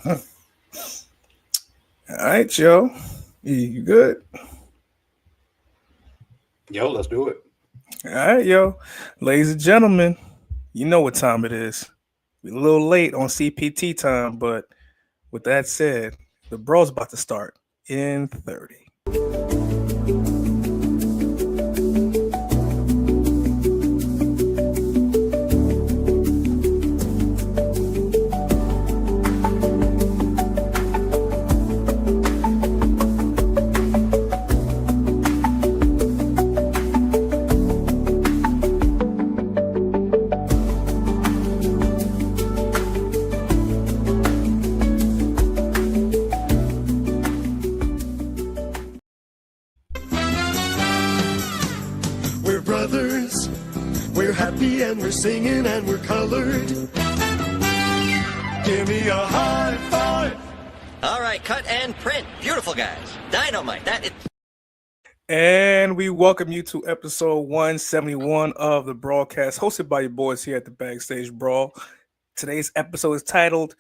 All right, yo. You good? Yo, let's do it. All right, yo. Ladies and gentlemen, you know what time it is. We're a little late on CPT time, but with that said, the bro's about to start in 30. We're brothers, we're happy and we're singing and we're colored. Give me a high five. All right, cut and print. Beautiful, guys. Dynamite. That is. And we welcome you to episode 171 of the broadcast, hosted by your boys here at the Backstage Brawl. Today's episode is titled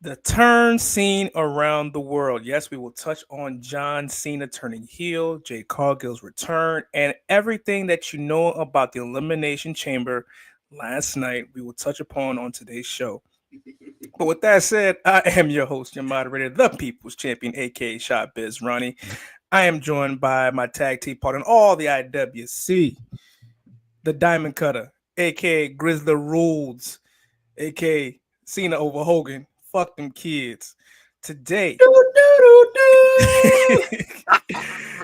The Turn Scene Around the World. Yes, we will touch on John Cena turning heel, Jade Cargill's return, and everything that you know about the Elimination Chamber last night. We will touch upon on today's show. But with that said, I am your host, your moderator, the People's Champion, aka Shot Biz Ronnie. I am joined by my tag team partner in all the IWC, the Diamond Cutter, aka Grizzly Rules, aka Cena over Hogan. Fuck them kids. Today,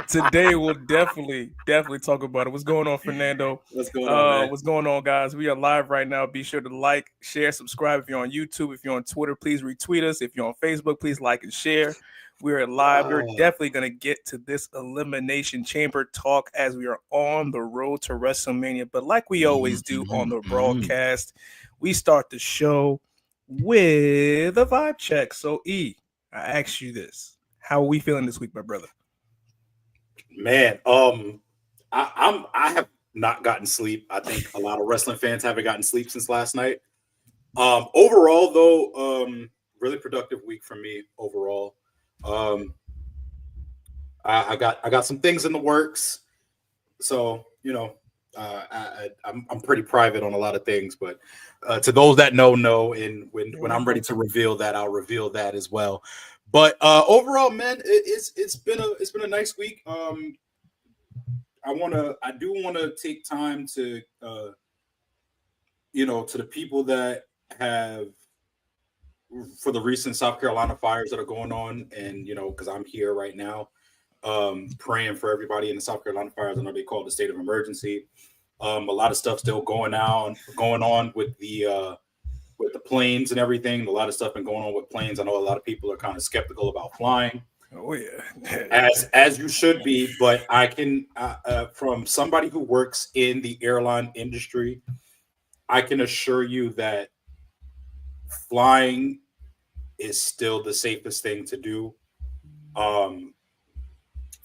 today we'll definitely talk about it. What's going on, Fernando? What's going on, man? What's going on, guys? We are live right now. Be sure to like, share, subscribe. If you're on YouTube, if you're on Twitter, please retweet us. If you're on Facebook, please like and share. We're live. We're definitely going to get to this Elimination Chamber talk as we are on the road to WrestleMania. But like we always do on the broadcast, we start the show with a vibe check. So, E, I asked you this. How are we feeling this week, my brother? Man, I have not gotten sleep. I think a lot of wrestling fans haven't gotten sleep since last night. Overall, though, really productive week for me overall. I got some things in the works, so you know, I'm pretty private on a lot of things, but to those that know, and when I'm ready to reveal that, I'll reveal that as well. But overall, man, it's been a nice week. I do want to take time to to the people that have, for the recent South Carolina fires that are going on, and because I'm here right now, praying for everybody in the South Carolina fires. I know they call it the state of emergency. A lot of stuff still going on with the planes and everything. A lot of stuff been going on with planes. I know a lot of people are kind of skeptical about flying. Oh yeah, as you should be. But I can, from somebody who works in the airline industry, I can assure you that flying is still the safest thing to do.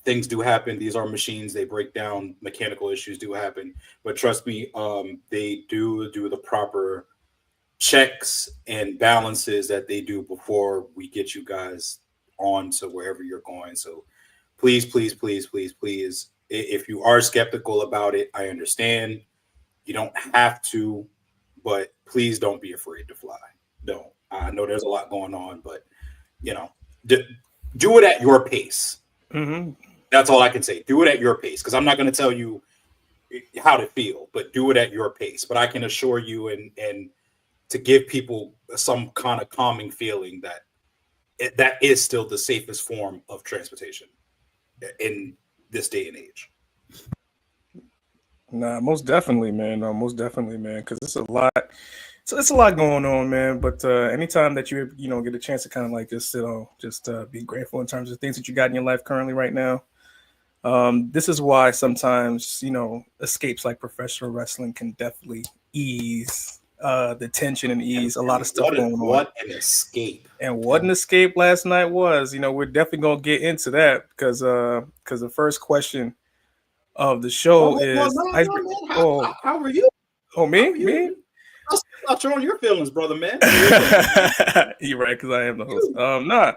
Things do happen. These are machines. They break down. Mechanical issues do happen. But trust me, they do the proper checks and balances that they do before we get you guys on to wherever you're going. So please, if you are skeptical about it, I understand. You don't have to, but please don't be afraid to fly. Don't. I know there's a lot going on, but do it at your pace. Mm-hmm. That's all I can say. Do it at your pace, because I'm not going to tell you how to feel, but do it at your pace. But I can assure you, and to give people some kind of calming feeling that that is still the safest form of transportation in this day and age. Nah, most definitely, man. Because it's a lot. So it's a lot going on, man. But anytime that you get a chance to kind of like just be grateful in terms of things that you got in your life currently right now. This is why sometimes escapes like professional wrestling can definitely ease the tension and ease a lot of stuff going on. What an escape! And what an escape last night was. We're definitely gonna get into that because the first question of the show is how are you? Oh, me? Stop showing your feelings, brother, man. You're right, because I am the host. Nah,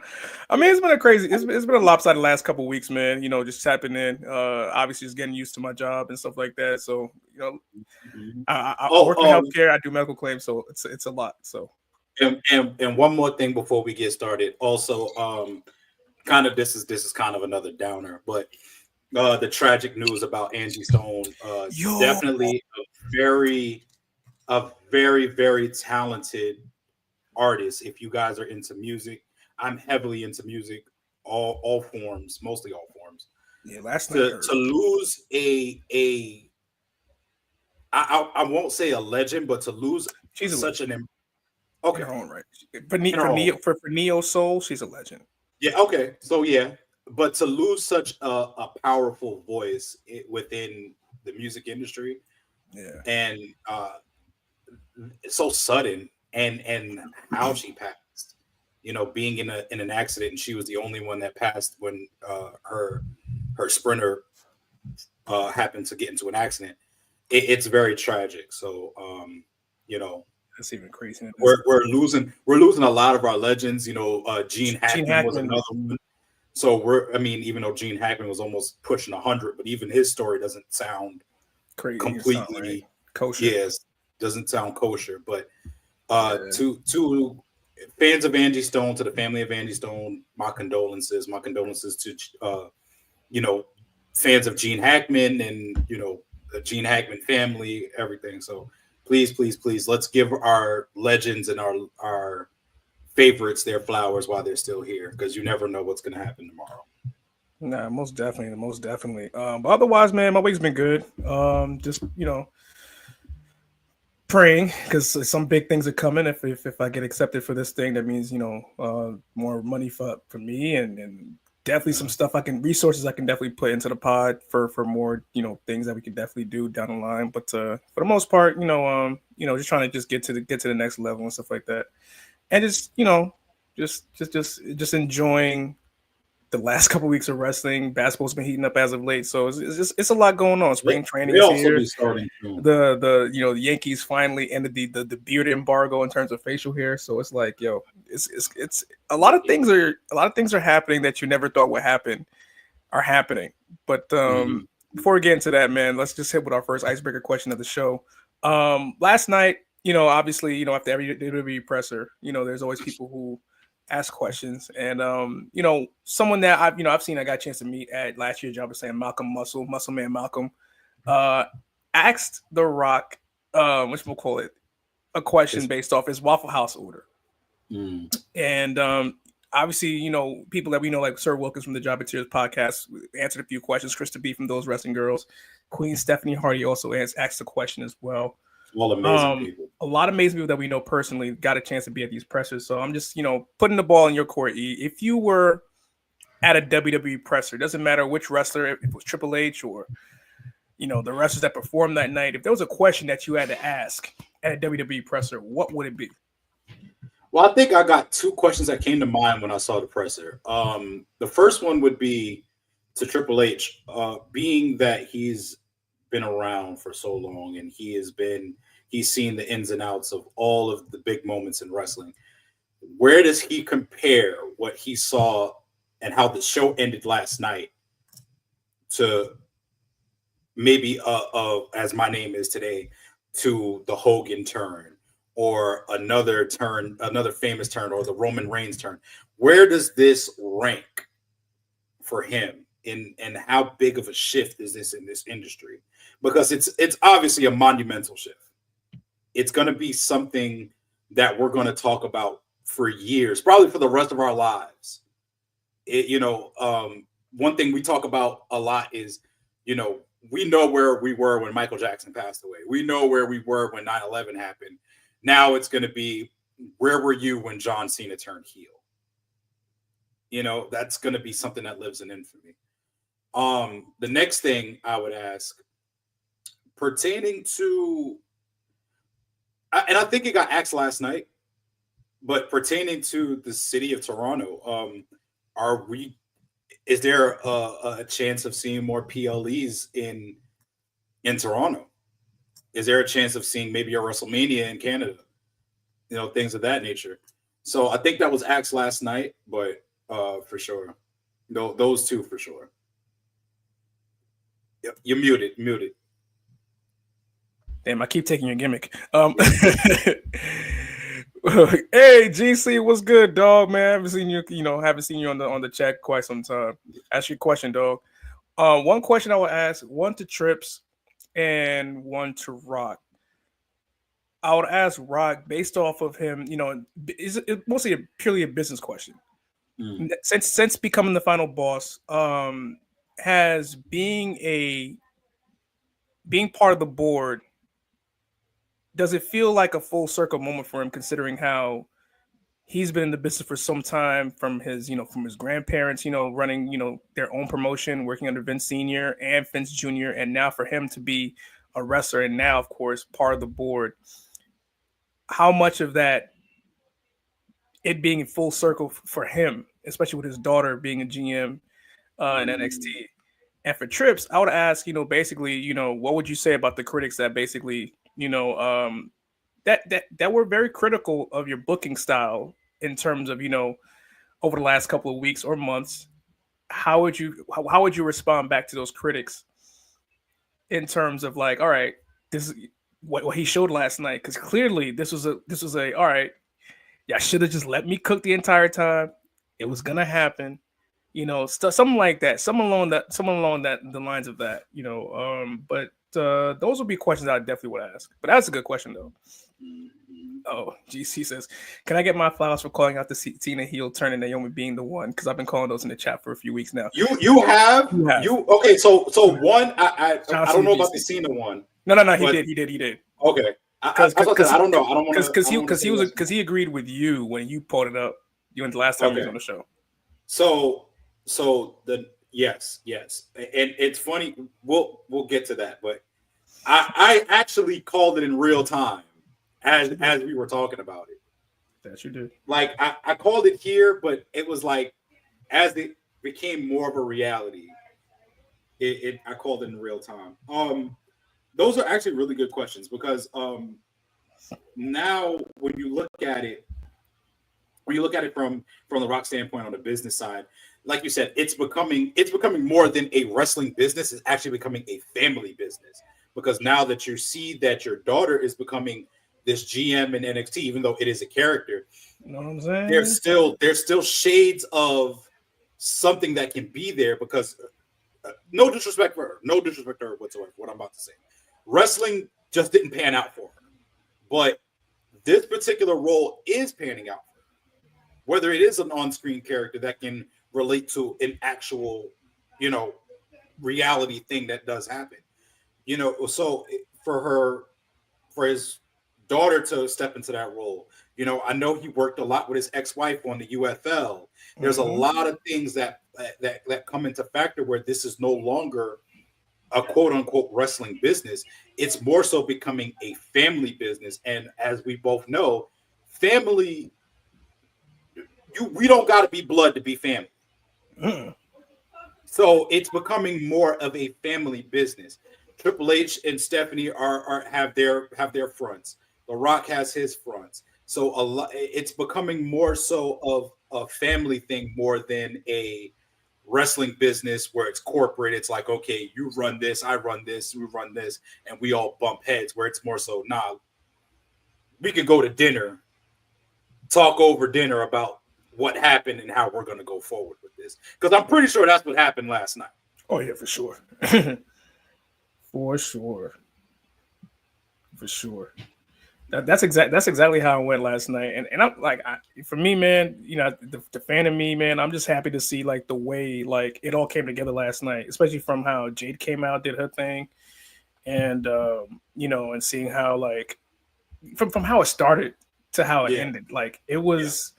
I mean it's been a crazy. It's been a lopsided last couple of weeks, man. You know, just tapping in. Obviously, just getting used to my job and stuff like that. So you know, I work in healthcare. I do medical claims, so it's a lot. So and one more thing before we get started. Also, kind of this is kind of another downer, but the tragic news about Angie Stone. Definitely a very talented artist. If you guys are into music, I'm heavily into music, all forms, mostly all forms. Yeah, last night to lose I won't say a legend, but to lose she's such an okay, in her own right. For Neo Soul, she's a legend. Yeah, okay, so yeah, but to lose such a powerful voice within the music industry, yeah, and so sudden, and how she passed, you know, being in an accident, and she was the only one that passed when her sprinter happened to get into an accident. It's very tragic. So you know, that's even crazy. We're losing a lot of our legends. You know, Gene Hackman was another one. So I mean, even though Gene Hackman was almost pushing 100, but even his story doesn't sound crazy, completely kosher. Yes, doesn't sound kosher. But to fans of Angie Stone, to the family of Angie Stone, my condolences. My condolences to you know, fans of Gene Hackman and, you know, the Gene Hackman family, everything. So please, let's give our legends and our favorites their flowers while they're still here, because you never know what's going to happen tomorrow. Nah, most definitely. But otherwise, man, my week's been good. Just you know, praying because some big things are coming. If I get accepted for this thing, that means you know more money for me and definitely some stuff resources I can definitely put into the pod for more you know things that we can definitely do down the line. But for the most part, you know, just trying to just get to the next level and stuff like that, and just you know just enjoying the last couple of weeks of wrestling. Basketball's been heating up as of late, so it's a lot going on. Spring training is here. The you know the Yankees finally ended the beard embargo in terms of facial hair, so it's like yo, it's a lot of things are happening that you never thought would happen are happening. But before we get into that, man, let's just hit with our first icebreaker question of the show. Last night, you know, obviously, you know, after every WWE presser, you know, there's always people who ask questions, and you know, someone that I've seen, I got a chance to meet at last year's job, saying Malcolm Muscle Man Malcolm, asked The Rock, what we'll call it, a question based off his Waffle House order, and obviously, you know, people that we know, like Sir Wilkins from the Job Tears podcast, answered a few questions. Krista B from Those Wrestling Girls, Queen Stephanie Hardy also asked a question as well. All amazing people. A lot of amazing people that we know personally got a chance to be at these pressers. So I'm just, you know, putting the ball in your court, E. If you were at a WWE presser, doesn't matter which wrestler, if it was Triple H or, you know, the wrestlers that performed that night, if there was a question that you had to ask at a WWE presser, what would it be? Well, I think I got two questions that came to mind when I saw the presser. The first one would be to Triple H, being that he's been around for so long and he's seen the ins and outs of all of the big moments in wrestling. Where does he compare what he saw and how the show ended last night to maybe as my name is today, to the Hogan turn, or another famous turn, or the Roman Reigns turn? Where does this rank for him, and how big of a shift is this in this industry? Because it's obviously a monumental shift. It's going to be something that we're going to talk about for years, probably for the rest of our lives. One thing we talk about a lot is, you know, we know where we were when Michael Jackson passed away. We know where we were when 9/11 happened. Now it's going to be, where were you when John Cena turned heel? You know, that's going to be something that lives in infamy. The next thing I would ask, pertaining to, and I think it got asked last night, but pertaining to the city of Toronto, is there a chance of seeing more PLEs in Toronto? Is there a chance of seeing maybe a WrestleMania in Canada? Things of that nature. So I think that was asked last night, but for sure. No, those two for sure. Yep, you're muted. Damn, I keep taking your gimmick. Hey, GC, what's good, dog? Man, I haven't seen you. Haven't seen you on the chat quite some time. Ask your question, dog. One question I will ask: one to Trips, and one to Rock. I would ask Rock based off of him. Is it mostly purely a business question? Since becoming the final boss, has being part of the board, does it feel like a full circle moment for him, considering how he's been in the business for some time, from his grandparents, running, their own promotion, working under Vince Sr. and Vince Jr., and now for him to be a wrestler and now, of course, part of the board. How much of that, it being in full circle for him, especially with his daughter being a GM in NXT. And for Trips, I would ask, basically, what would you say about the critics that basically, that were very critical of your booking style in terms of, over the last couple of weeks or months? How would you respond back to those critics in terms of like, all right, this is what he showed last night? Because clearly this was a all right, yeah, should have just let me cook the entire time. It was gonna happen, something like that. Something along the lines of that, But those would be questions I definitely would ask. But that's a good question though. Oh, GC says, can I get my flowers for calling out the Cena heel turn and Naomi being the one? Because I've been calling those in the chat for a few weeks now. You have? Okay, so one, I don't know about the Cena one. No, he did. Okay. I don't know. I don't want to because he agreed with you when you pulled it up. You went the last time he was on the show. So yes, and it's funny. We'll get to that, but I actually called it in real time as we were talking about it. That you did. Like I called it here, but it was like as it became more of a reality, I called it in real time. Those are actually really good questions because now when you look at it from the Rock standpoint on the business side, like you said, it's becoming more than a wrestling business. It's actually becoming a family business, because now that you see that your daughter is becoming this GM in NXT, even though it is a character, you know what I'm saying? There's still shades of something that can be there, because no disrespect to her whatsoever. What I'm about to say, wrestling just didn't pan out for her, but this particular role is panning out for her. Whether it is an on-screen character that can relate to an actual, reality thing that does happen, so for his daughter to step into that role, I know he worked a lot with his ex-wife on the UFL. There's a lot of things that come into factor where this is no longer a quote-unquote wrestling business. It's more so becoming a family business, and as we both know, family, we don't got to be blood to be family. So it's becoming more of a family business. Triple H and Stephanie have their fronts. The Rock has his fronts. So it's becoming more so of a family thing more than a wrestling business where it's corporate. It's like, okay, you run this, I run this, we run this, and we all bump heads. Where it's more so, nah, we could go to dinner, talk over dinner about what happened and how we're going to go forward with this. Because I'm pretty sure that's what happened last night. Oh yeah, for sure. For sure. That's exactly how it went last night. And I'm like, for me, man, the fan of me, man, I'm just happy to see like the way like it all came together last night, especially from how Jade came out, did her thing, and and seeing how like from how it started to how it ended. Like it was.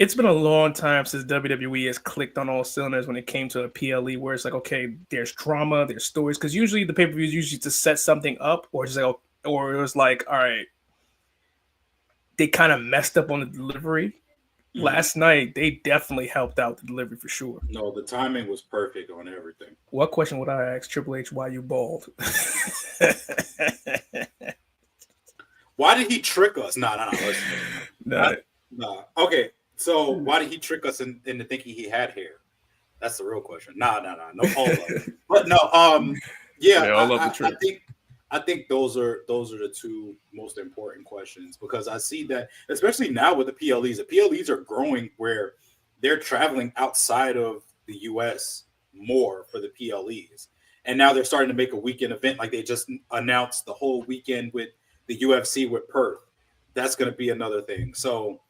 It's been a long time since WWE has clicked on all cylinders when it came to a PLE, where it's like, okay, there's drama, there's stories, because usually the pay-per-views usually to set something up, or just like, or it was like, all right, they kind of messed up on the delivery, last night, they definitely helped out the delivery for sure. No, the timing was perfect on everything. What question would I ask Triple H? Why you bald? Why did he trick us? No. Nah. Nah. Okay, so why did he trick us into thinking he had hair? That's the real question. No, all of it. But no, yeah, all of the trick. I think those are the two most important questions, because I see that, especially now with the PLEs are growing where they're traveling outside of the US more for the PLEs. And now they're starting to make a weekend event. Like they just announced the whole weekend with the UFC with Perth. That's going to be another thing. So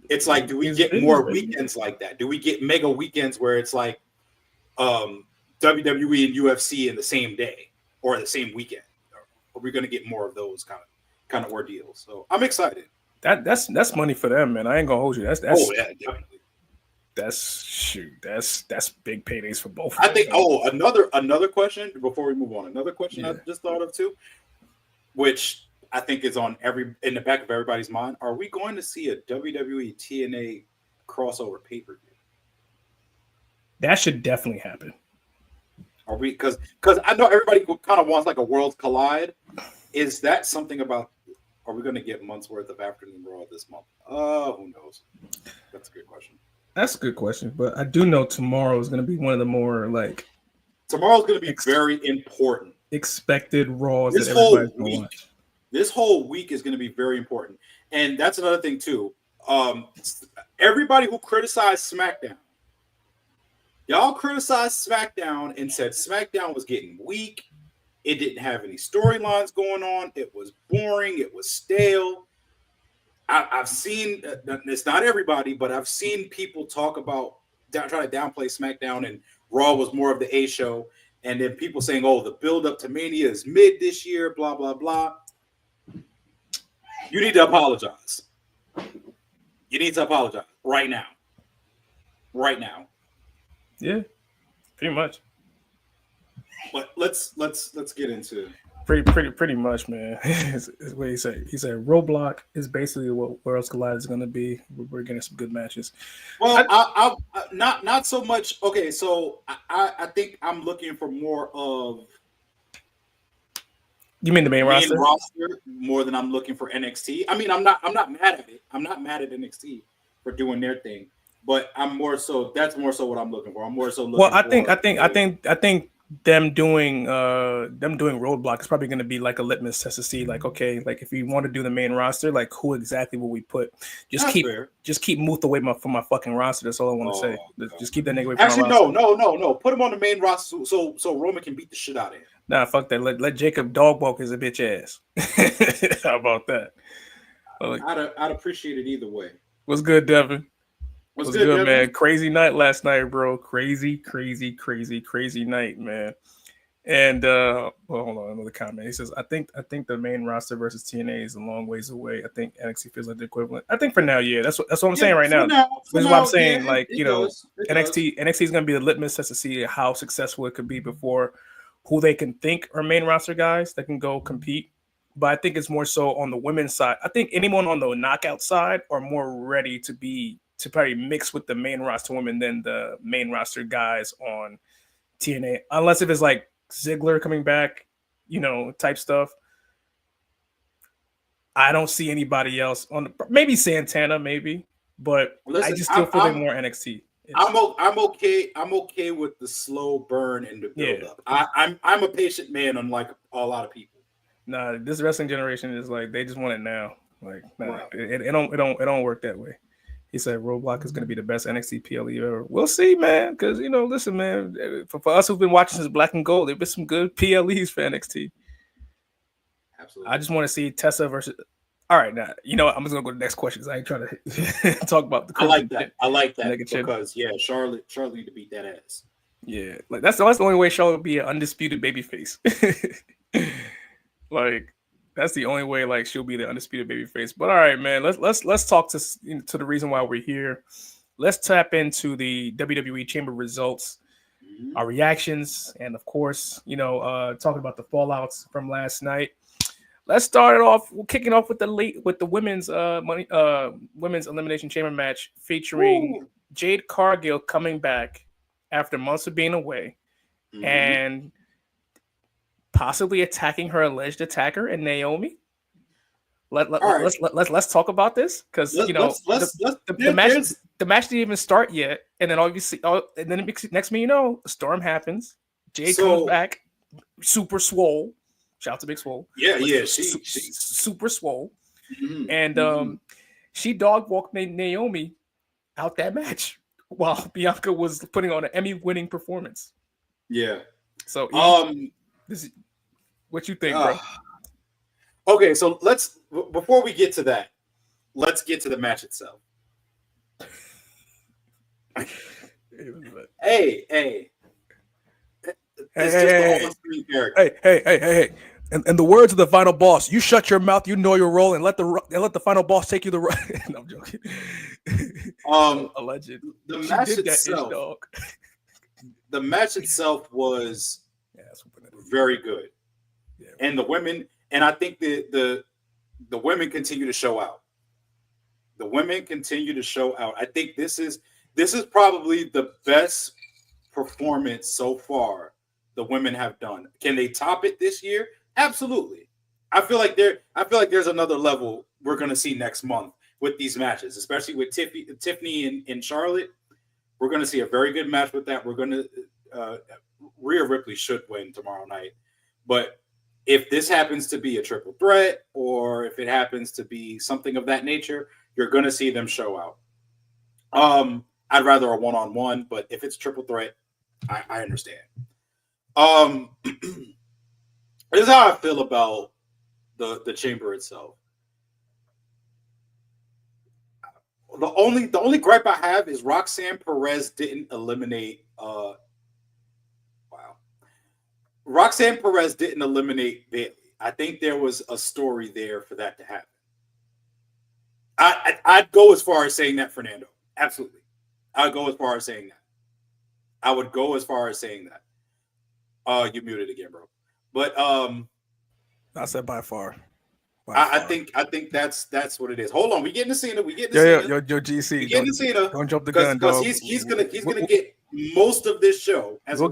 it's like, do we get more weekends like that? Do we get mega weekends where it's like WWE and UFC in the same day or the same weekend? Are we going to get more of those kind of ordeals? So I'm excited. That's money for them, man. I ain't gonna hold you. That's oh yeah, definitely. That's big paydays for both. I think. Oh, another question before we move on. Another question I just thought of too, which I think is in the back of everybody's mind. Are we going to see a WWE TNA crossover pay-per-view? That should definitely happen. Are we? Because I know everybody kind of wants like a Worlds Collide. Is that something about? Are we going to get months worth of Afternoon Raw this month? Who knows? That's a good question. That's a good question, but I do know tomorrow is going to be one of the more like. Tomorrow's going to be very important. Expected Raws that everybody's going to watch. This whole week is going to be very important, and that's another thing too. Everybody who criticized SmackDown, y'all criticized SmackDown and said SmackDown was getting weak. It didn't have any storylines going on. It was boring. It was stale. I've seen, it's not everybody, but I've seen people talk about try to downplay SmackDown, and Raw was more of the A show. And then people saying, oh, the build up to Mania is mid this year, blah, blah, blah. You need to apologize. You need to apologize right now. Right now. Yeah, pretty much. But let's get into pretty much, man. Is what he said. He said Roadblock is basically what Worlds Collide is going to be. We're getting some good matches. Well, I not so much. Okay, so I think I'm looking for more of. You mean the main roster more than I'm looking for NXT? I mean, I'm not mad at it. I'm not mad at NXT for doing their thing, but I'm more so. That's more so what I'm looking for. I'm more so looking. Well, I think them doing Roadblock is probably going to be like a litmus test to see, like, okay, like if you want to do the main roster, like who exactly will we put? Just keep Muth away from my fucking roster. That's all I want to say. Okay. Just keep that nigga away from my roster. No. Put him on the main roster so Roman can beat the shit out of him. Nah, fuck that. Let Jacob dog walk his a bitch ass. How about that? I'd appreciate it either way. What's good, Devin? What's good, Devin? Man? Crazy night last night, bro. Crazy night, man. And well, hold on, another comment. He says, I think the main roster versus TNA is a long ways away. I think NXT feels like the equivalent. I think for now, yeah. That's what I'm saying right now. This is what I'm saying. Yeah, like, NXT is gonna be the litmus test to see how successful it could be before who they can think are main roster guys that can go compete. But I think it's more so on the women's side. I think anyone on the knockout side are more ready to probably mix with the main roster women than the main roster guys on TNA. Unless if it's like Ziggler coming back, type stuff. I don't see anybody else on maybe Santana, but listen, I just still feel like more NXT. I'm okay with the slow burn and the build up. I'm a patient man, unlike a lot of people. Nah, this wrestling generation is like they just want it now. Like, nah, right. it don't work that way. He said Roadblock is going to be the best NXT PLE ever. We'll see, man. Because listen, man, for us who've been watching since Black and Gold, there've been some good PLEs for NXT. Absolutely. I just want to see Tessa versus. All right, now I'm just gonna go to the next question because I ain't trying to talk about the. I like that because Charlotte need to beat that ass. Yeah, like that's the only way Charlotte would be an undisputed babyface. Like that's the only way like she'll be the undisputed babyface. But all right, man, let's talk to the reason why we're here. Let's tap into the WWE Chamber results, our reactions, and of course, talking about the fallouts from last night. let's start it off. We're kicking off with the women's elimination chamber match featuring Woo. Jade Cargill coming back after months of being away and possibly attacking her alleged attacker and Naomi. Let's talk about this because the match didn't even start yet, and then obviously, and then next thing you know, the storm happens. Jade comes back, super swole. Shout out to Big Swole. Yeah, she super swole, and she dog walked Naomi out that match while Bianca was putting on an Emmy-winning performance. Yeah. So, what you think, bro? Okay, so before we get to that, let's get to the match itself. Hey. It's just the on-screen character. Hey. And the words of the final boss, you shut your mouth, you know your role, and let the final boss take you the right. No, I'm joking. Alleged. The match itself, dog. The match itself was very good. Yeah, and the women, and I think the women continue to show out. The women continue to show out. I think this is probably the best performance so far the women have done. Can they top it this year? Absolutely. I feel like there's another level we're going to see next month with these matches, especially with Tiffany and Charlotte. We're going to see a very good match with that. We're going to Rhea Ripley should win tomorrow night, but if this happens to be a triple threat or if it happens to be something of that nature, you're going to see them show out. I'd rather a one-on-one, but if it's triple threat, I understand. This is how I feel about the chamber itself. The only gripe I have is Roxanne Perez didn't eliminate. Roxanne Perez didn't eliminate Bayley. I think there was a story there for that to happen. I'd go as far as saying that, Fernando. Absolutely. I'd go as far as saying that. I would go as far as saying that. You muted again, bro. But I said by far. I think that's what it is. Hold on, we getting to Cena. Yo, GC. We getting to Cena. Don't jump the gun, dog. He's gonna get most of this show. We'll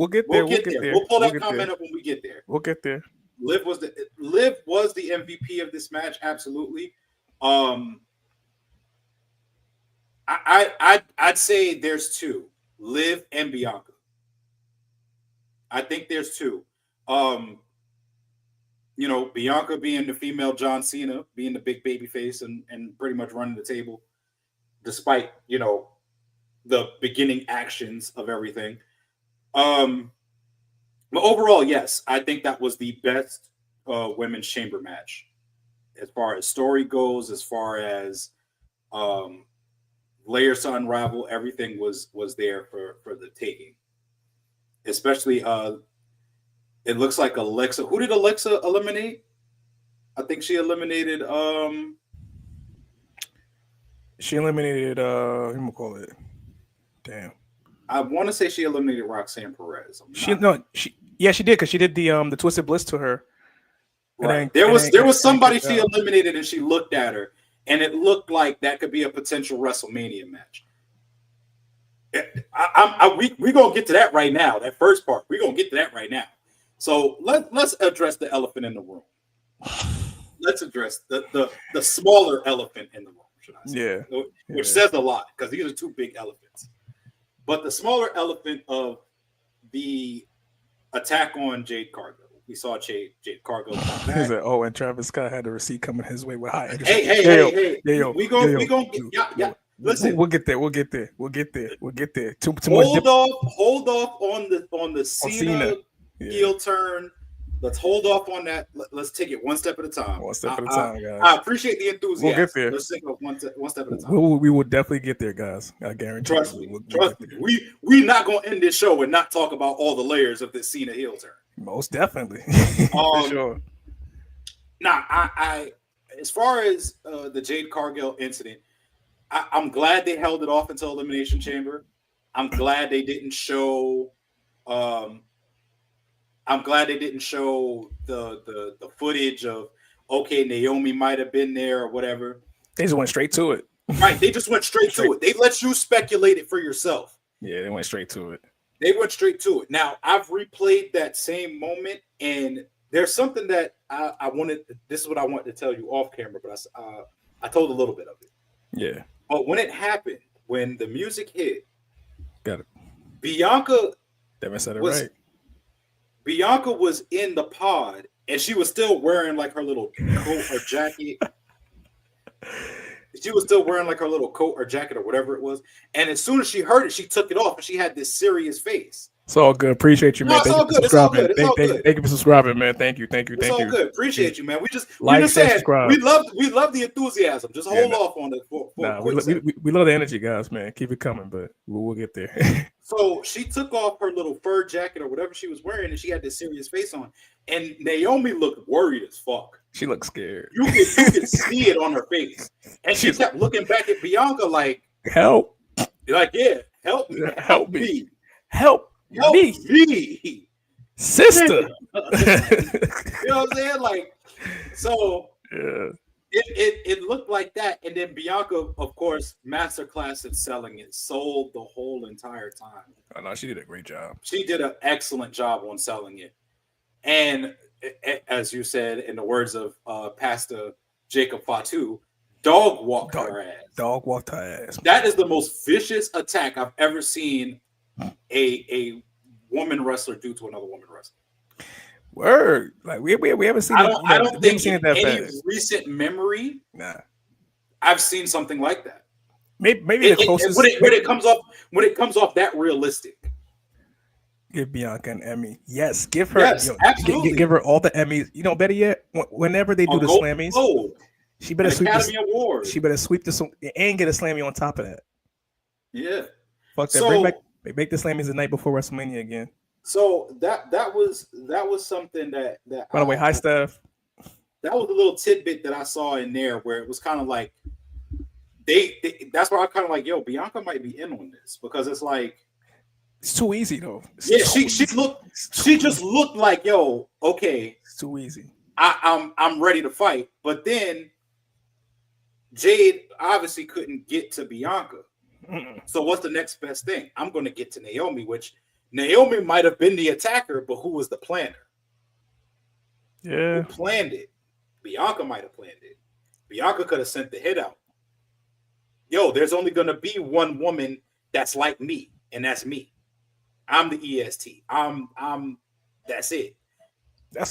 get there. We'll pull that comment up when we get there. We'll get there. Liv was the MVP of this match. Absolutely. I'd say there's two, Liv and Bianca. I think there's two. Bianca being the female John Cena, being the big baby face and pretty much running the table, despite, the beginning actions of everything. But overall, yes, I think that was the best women's chamber match. As far as story goes, as far as layers to unravel, everything was there for the taking. Especially it looks like Alexa. Who did Alexa eliminate? I think she eliminated She eliminated I'm gonna call it. Damn. I want to say she eliminated Roxanne Perez. She did because she did the Twisted Bliss to her. Right. There was somebody she eliminated and she looked at her and it looked like that could be a potential WrestleMania match. We're gonna get to that right now. That first part, we're gonna get to that right now. So let's address the elephant in the room. Let's address the smaller elephant in the room, should I say? Yeah. Which says a lot because these are two big elephants. But the smaller elephant of the attack on Jade Cargill. We saw Jade Cargill come back. And Travis Scott had a receipt coming his way with high. Hey. We gonna get listen. We'll get there. Too Hold off on the Cena heel turn. Let's hold off on that. Let's take it one step at a time. One step at a time, guys. I appreciate the enthusiasm. We'll get there. Let's take it one step at a time. We will definitely get there, guys. I guarantee. Trust me. We're not going to end this show and not talk about all the layers of this Cena heel turn. Most definitely. For sure. Now, I as far as the Jade Cargill incident, I'm glad they held it off until Elimination Chamber. I'm glad they didn't show. I'm glad they didn't show the footage of okay, Naomi might have been there or whatever. They just went straight to it. Right, they just went straight to it. They let you speculate it for yourself. Yeah, they went straight to it. They went straight to it. Now, I've replayed that same moment, and there's something that I wanted. This is what I wanted to tell you off camera, but I told a little bit of it. Yeah. But when it happened, when the music hit, Got it. Bianca Devin said it was right. Bianca was in the pod, and she was still wearing like her little coat or jacket. She was still wearing like her little coat or jacket or whatever it was. And as soon as she heard it, she took it off, and she had this serious face. It's all good. Appreciate you, man. No, it's all good. It's all good. It's all good. Thank you for subscribing, man. Thank you. It's all good. Appreciate you, man. We just share, saying subscribe. we love the enthusiasm. Just hold off on it for we love the energy, guys, man. Keep it coming, but we'll get there. So she took off her little fur jacket or whatever she was wearing, and she had this serious face on. And Naomi looked worried as fuck. She looked scared. You could see it on her face. And she kept looking back at Bianca like, help. Like, yeah, help me. Help me. Help me. Sister. You know what I'm saying? Like, so yeah. It looked like that. And then Bianca, of course, masterclass in selling it, sold the whole entire time. Oh, no, she did a great job. She did an excellent job on selling it. And as you said, in the words of Pastor Jacob Fatu, dog walked her ass. Dog walked her ass. That is the most vicious attack I've ever seen a woman wrestler do to another woman wrestler. Word. Like we haven't seen. I don't think in that any fast. recent memory, Nah, I've seen something like that. Maybe the closest when it comes off that realistic. Give Bianca an Emmy. Yes, give her. Yes, absolutely. Give her all the Emmys. You know, better yet, whenever they do the Slammies, she better sweep Academy Award. She better sweep this and get a Slammy on top of that. Yeah. Fuck that. Make the Slammies the night before WrestleMania again. So that was something that By the way, hi Steph. That was a little tidbit that I saw in there where it was kind of like that's where I kind of like, yo, Bianca might be in on this because it's like it's too easy though. She just looked like, yo, okay, it's too easy. I'm ready to fight, but then Jade obviously couldn't get to Bianca. So what's the next best thing? I'm going to get to Naomi, which Naomi might have been the attacker, but who was the planner? Yeah. Who planned it? Bianca might have planned it. Bianca could have sent the hit out. Yo, there's only going to be one woman that's like me, and that's me. I'm the EST. That's it.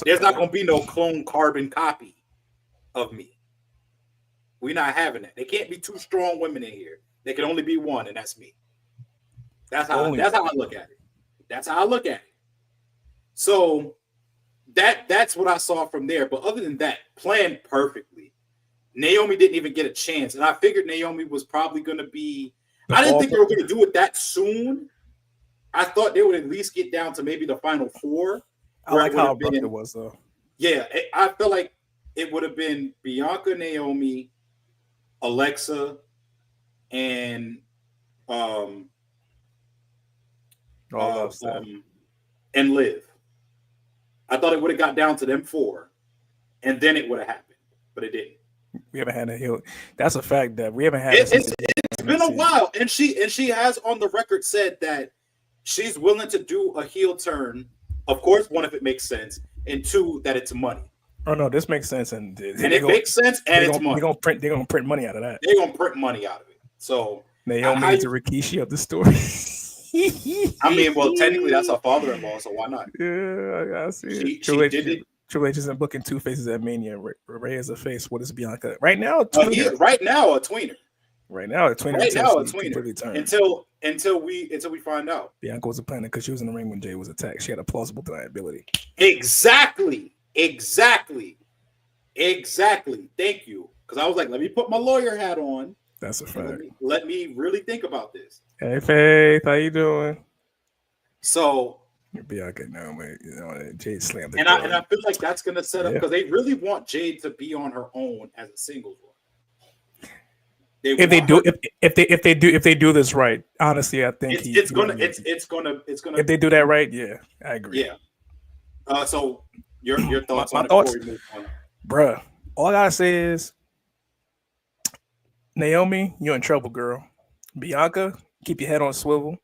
There's not going to be no clone carbon copy of me. We're not having that. There can't be two strong women in here. There can only be one, and that's me. That's how I look at it. That's how I look at it. So that's what I saw from there. But other than that, planned perfectly. Naomi didn't even get a chance. And I figured Naomi was probably going to be – I didn't think they were going to do it that soon. I thought they would at least get down to maybe the final four. I like how abrupt it was, though. Yeah, I feel like it would have been Bianca, Naomi, Alexa, and and Liv. I thought it would have got down to them four, and then it would have happened, but it didn't. We haven't had a heel. That's a fact that we haven't had. It's been a while, and she has on the record said that she's willing to do a heel turn. Of course, one, if it makes sense, and two, that it's money. Oh no, this makes sense, and it makes sense, and it's money. They're gonna print money out of that. They're gonna print money out of it. So Naomi needs a Rikishi of the story. I mean, well, technically that's her father-in-law, so why not? Yeah, I see. Triple H isn't booking two faces at Mania. Ray is a face. What is Bianca right now? Right now, a tweener. Right now, a tweener. Right now, a tweener. Until we find out. Bianca was a planner because she was in the ring when Jay was attacked. She had a plausible deniability. Exactly. Thank you. Because I was like, let me put my lawyer hat on. That's a fact. Let me really think about this. Hey Faith, how you doing? So Bianca, no, man, Jade slammed. And I feel like that's going to set up because they really want Jade to be on her own as a singles one. If they do this right, honestly, I think it's gonna. If they do that right, yeah, I agree. Yeah. So your thoughts my on it thoughts, before we move on? Bruh. All I gotta say is, Naomi, you're in trouble, girl. Bianca, keep your head on swivel.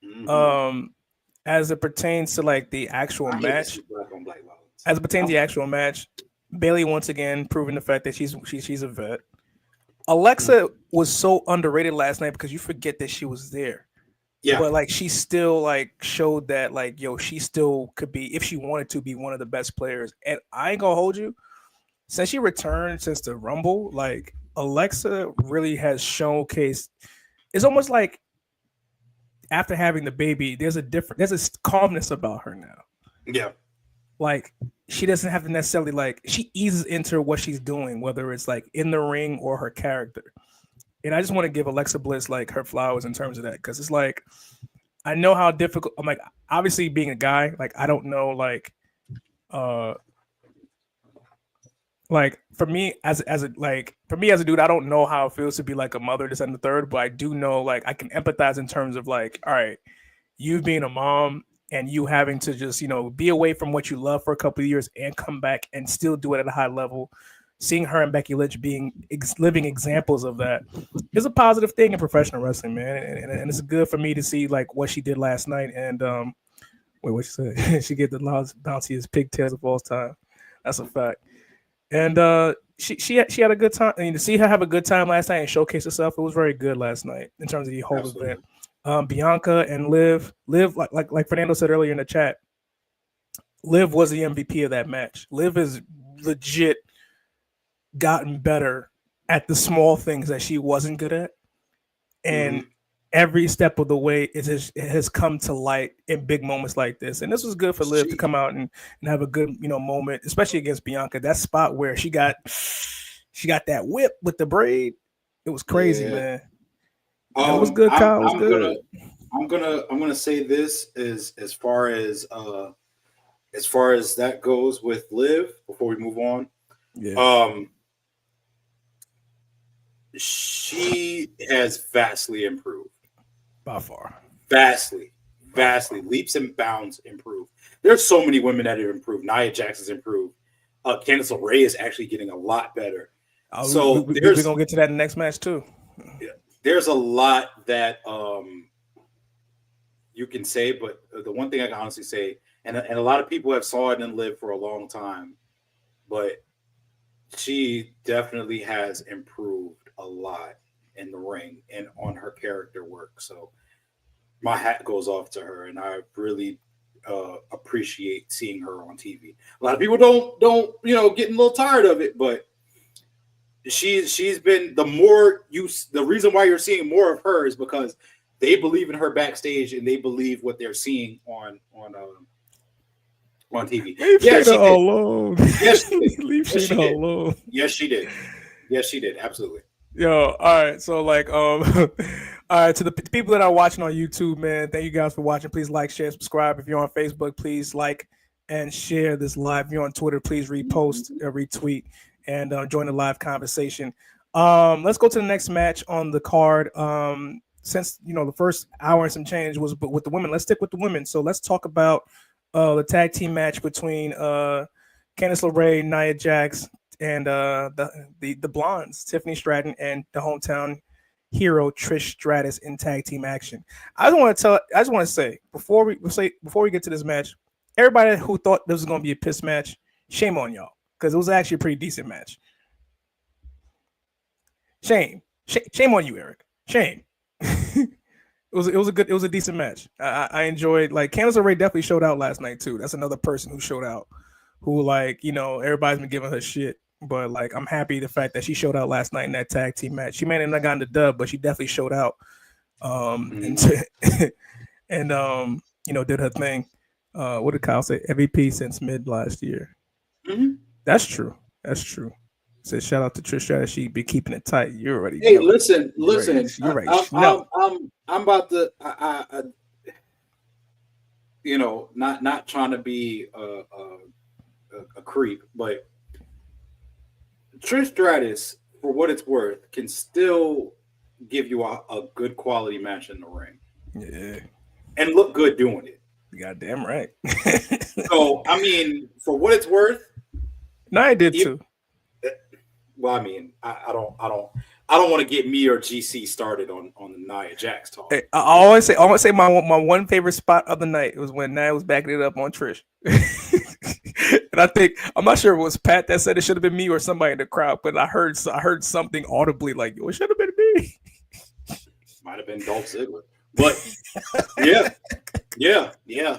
Mm-hmm. Um, as it pertains to like the actual I hate to match, see black on black violence. as it pertains to the actual match, Bailey once again proving the fact that she's a vet. Alexa was so underrated last night because you forget that she was there. Yeah, But like she still like showed that like yo, she still could be if she wanted to be one of the best players. And I ain't gonna hold you. Since she returned since the Rumble, like Alexa really has showcased. It's almost like after having the baby, there's a calmness about her now. yeah. Like she doesn't have to necessarily like she eases into what she's doing, whether it's like in the ring or her character. And I just want to give Alexa Bliss like her flowers in terms of that because it's like I know how difficult. I'm like obviously being a guy, like I don't know uh like for me as a dude, I don't know how it feels to be like a mother, this and the third, but I do know like I can empathize in terms of like, all right, you being a mom and you having to just be away from what you love for a couple of years and come back and still do it at a high level. Seeing her and Becky Lynch being living examples of that is a positive thing in professional wrestling, man, and it's good for me to see like what she did last night. And wait, what she said? She get the bounciest pigtails of all time. That's a fact. And she had a good time. And to see her have a good time last night and showcase herself, it was very good last night in terms of the whole Absolutely. event. Bianca and Liv like Fernando said earlier in the chat, Liv was the MVP of that match. Liv has legit gotten better at the small things that she wasn't good at, and every step of the way it has come to light in big moments like this. And this was good for Liv to come out and have a good moment, especially against Bianca. That spot where she got that whip with the braid, it was crazy, man. It was good, Kyle. It was good. I'm gonna say this as far as that goes with Liv before we move on. Yeah. She has vastly improved. By far. Vastly, leaps and bounds improved. There's so many women that have improved. Nia Jackson's improved. Candice LeRae is actually getting a lot better. So we're gonna get to that in the next match too. There's a lot that you can say, but the one thing I can honestly say, and a lot of people have saw it and lived for a long time, but she definitely has improved a lot in the ring and on her character work. So my hat goes off to her, and I really appreciate seeing her on TV. A lot of people don't getting a little tired of it, but she's been the reason why you're seeing more of her is because they believe in her backstage and they believe what they're seeing on TV. Leave Shayna alone. Yes, she did. Leave Shayna alone. Yes, she did. Yes, she did. Absolutely. Yo, all right. So like, all right, to the people that are watching on YouTube, man, thank you guys for watching. Please like, share, subscribe. If you're on Facebook, please like and share this live. If you're on Twitter, please repost or retweet and join the live conversation. Let's go to the next match on the card. Since the first hour and some change was with the women, let's stick with the women. So let's talk about the tag team match between Candice LeRae, Nia Jax, and the Blondes, Tiffany Stratton, and the hometown hero Trish Stratus in tag team action. I just want to say before we get to this match, everybody who thought this was going to be a piss match, shame on y'all, because it was actually a pretty decent match. Shame on you, Eric. Shame. It was a decent match. I enjoyed, like, Candice LeRae definitely showed out last night too. That's another person who showed out, who everybody's been giving her shit, but like I'm happy the fact that she showed out last night in that tag team match. She may have not gotten the dub, but she definitely showed out. And did her thing. What did Kyle say? MVP since mid last year. Mm-hmm. That's true. Said shout out to Trish Stratus. She be keeping it tight. You already. Hey, listen. You're right. I'm about to. Not trying to be a creep, but Trish Stratus, for what it's worth, can still give you a good quality match in the ring. Yeah, and look good doing it. Goddamn right. So I mean, for what it's worth, Nia did too. Well, I mean, I don't want to get me or GC started on the Nia Jax talk. Hey, I always say my one favorite spot of the night was when Nia was backing it up on Trish. And I'm not sure if it was Pat that said it should have been me or somebody in the crowd, but I heard something audibly like, "It should have been me." Might have been Dolph Ziggler, but yeah.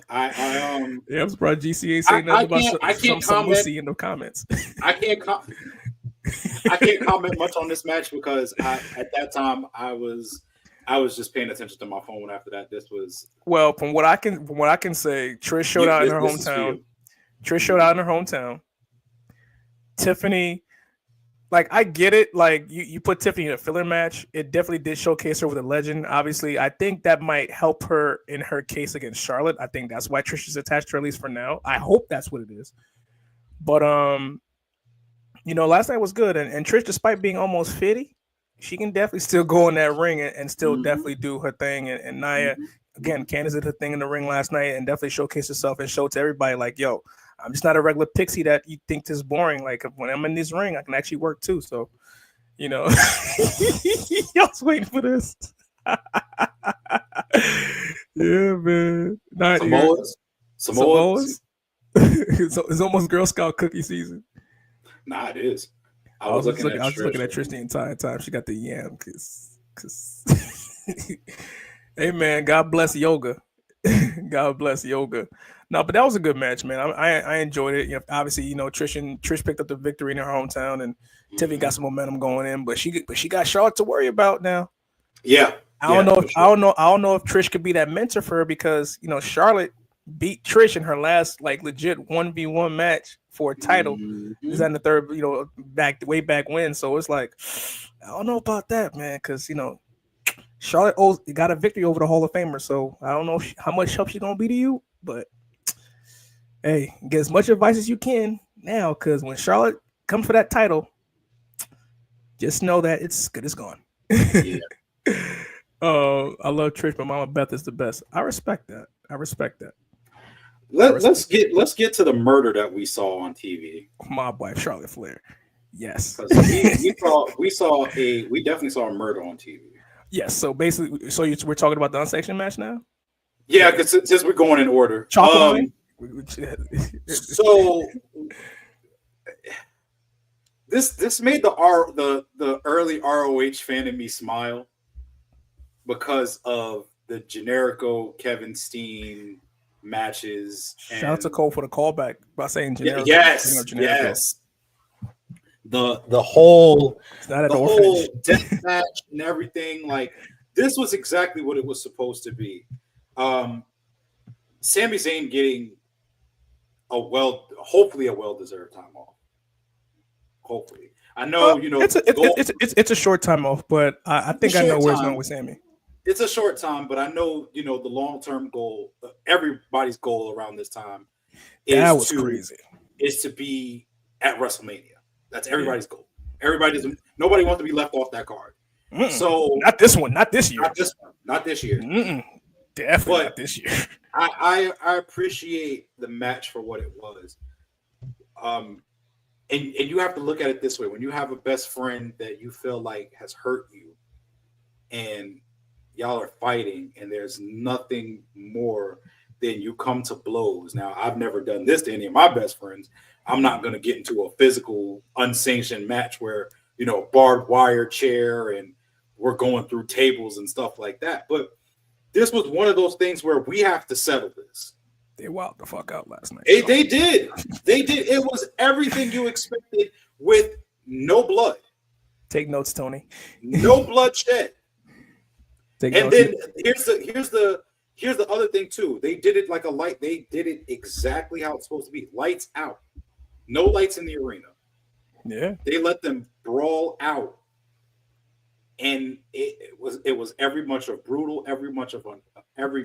I'm surprised GC ain't saying nothing about some Lucy in the comments. I can't comment much on this match because at that time I was just paying attention to my phone. After that, this was from what I can say, Trish showed out in her hometown. Trish showed out in her hometown. Tiffany, like, I get it. Like, you put Tiffany in a filler match. It definitely did showcase her with a legend. Obviously, I think that might help her in her case against Charlotte. I think that's why Trish is attached to her, at least for now. I hope that's what it is. But last night was good, and Trish, despite being almost 50, she can definitely still go in that ring and still definitely do her thing. And Nia, again, Candice did her thing in the ring last night and definitely showcased herself and showed to everybody, like, yo, I'm just not a regular pixie that you think is boring. Like, when I'm in this ring, I can actually work too. So, y'all was waiting for this. Yeah, man. Samoas. It's almost Girl Scout cookie season. Nah, it is. I was looking at Trish the entire time. She got the yam cause hey, man, God bless yoga. God bless yoga. No, but that was a good match, man. I enjoyed it. Obviously, Trish picked up the victory in her hometown, and Tiffany got some momentum going in. But she got Charlotte to worry about now. Yeah, I don't know if Trish could be that mentor for her because Charlotte beat Trish in her last like legit 1v1 match for a title. Is that in the third? Way back when. So it's like, I don't know about that, man, because Charlotte got a victory over the Hall of Famer. So I don't know how much help she's gonna be to you, but hey, get as much advice as you can now, because when Charlotte comes for that title, just know that it's good as gone. Yeah. I love Trish, but Mama Beth is the best. I respect that. Let's get to the murder that we saw on TV. My wife, Charlotte Flair. Yes. we definitely saw a murder on TV. Yes. So basically, we're talking about the unsanctioned match now. Yeah, because since we're going in order. So this made the early ROH fan in me smile because of the generico Kevin Steen matches. Shout out to Cole for the callback by saying generico. Yes. The whole death match and everything, like, this was exactly what it was supposed to be. Sami Zayn getting hopefully a well-deserved time off. Hopefully, I know it's a short time off, but I think I know where it's going with Sami. It's a short time, but I know the long-term goal. Everybody's goal around this time is to be at WrestleMania. That's everybody's goal. Nobody wants to be left off that card. So not this one, not this year. Not this year. Definitely not this year. I appreciate the match for what it was. And you have to look at it this way: when you have a best friend that you feel like has hurt you, and y'all are fighting, and there's nothing more than you come to blows. Now, I've never done this to any of my best friends. I'm not going to get into a physical, unsanctioned match where, barbed wire chair and we're going through tables and stuff like that. But this was one of those things where we have to settle this. They wilded the fuck out last night. They did. It was everything you expected with no blood. Take notes, Tony. No bloodshed. Then here's the other thing too. They did it like a light. They did it exactly how it's supposed to be. Lights out. No lights in the arena. Yeah. They let them brawl out. And it was every much of brutal, every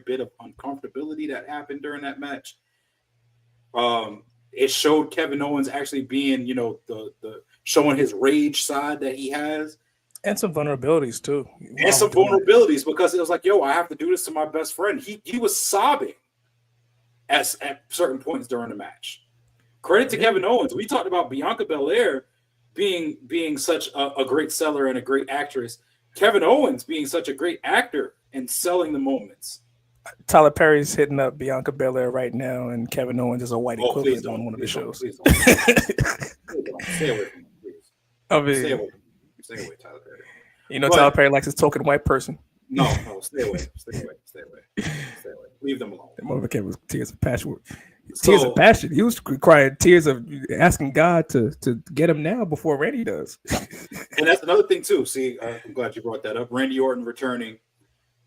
bit of uncomfortability that happened during that match. It showed Kevin Owens actually being, the showing his rage side that he has. And some vulnerabilities too. Because it was like, yo, I have to do this to my best friend. He was sobbing at certain points during the match. Credit to Kevin Owens. We talked about Bianca Belair being such a great seller and a great actress, Kevin Owens being such a great actor and selling the moments. Tyler Perry's hitting up Bianca Belair right now, and Kevin Owens is a white Oh, please equivalent don't. on one of his Please don't. shows. Please don't. Please don't. Stay away from him, please. I mean, Stay away. Stay away, Tyler Perry. you know, But- Tyler Perry likes his token white person. No, stay away. Stay away. Stay away. Stay away. Leave them alone. That motherfucker was tears of passion. So- Tears of passion. He was crying tears of asking God to get him now before Randy does. And that's another thing too. See, I'm glad you brought that up. Randy Orton returning.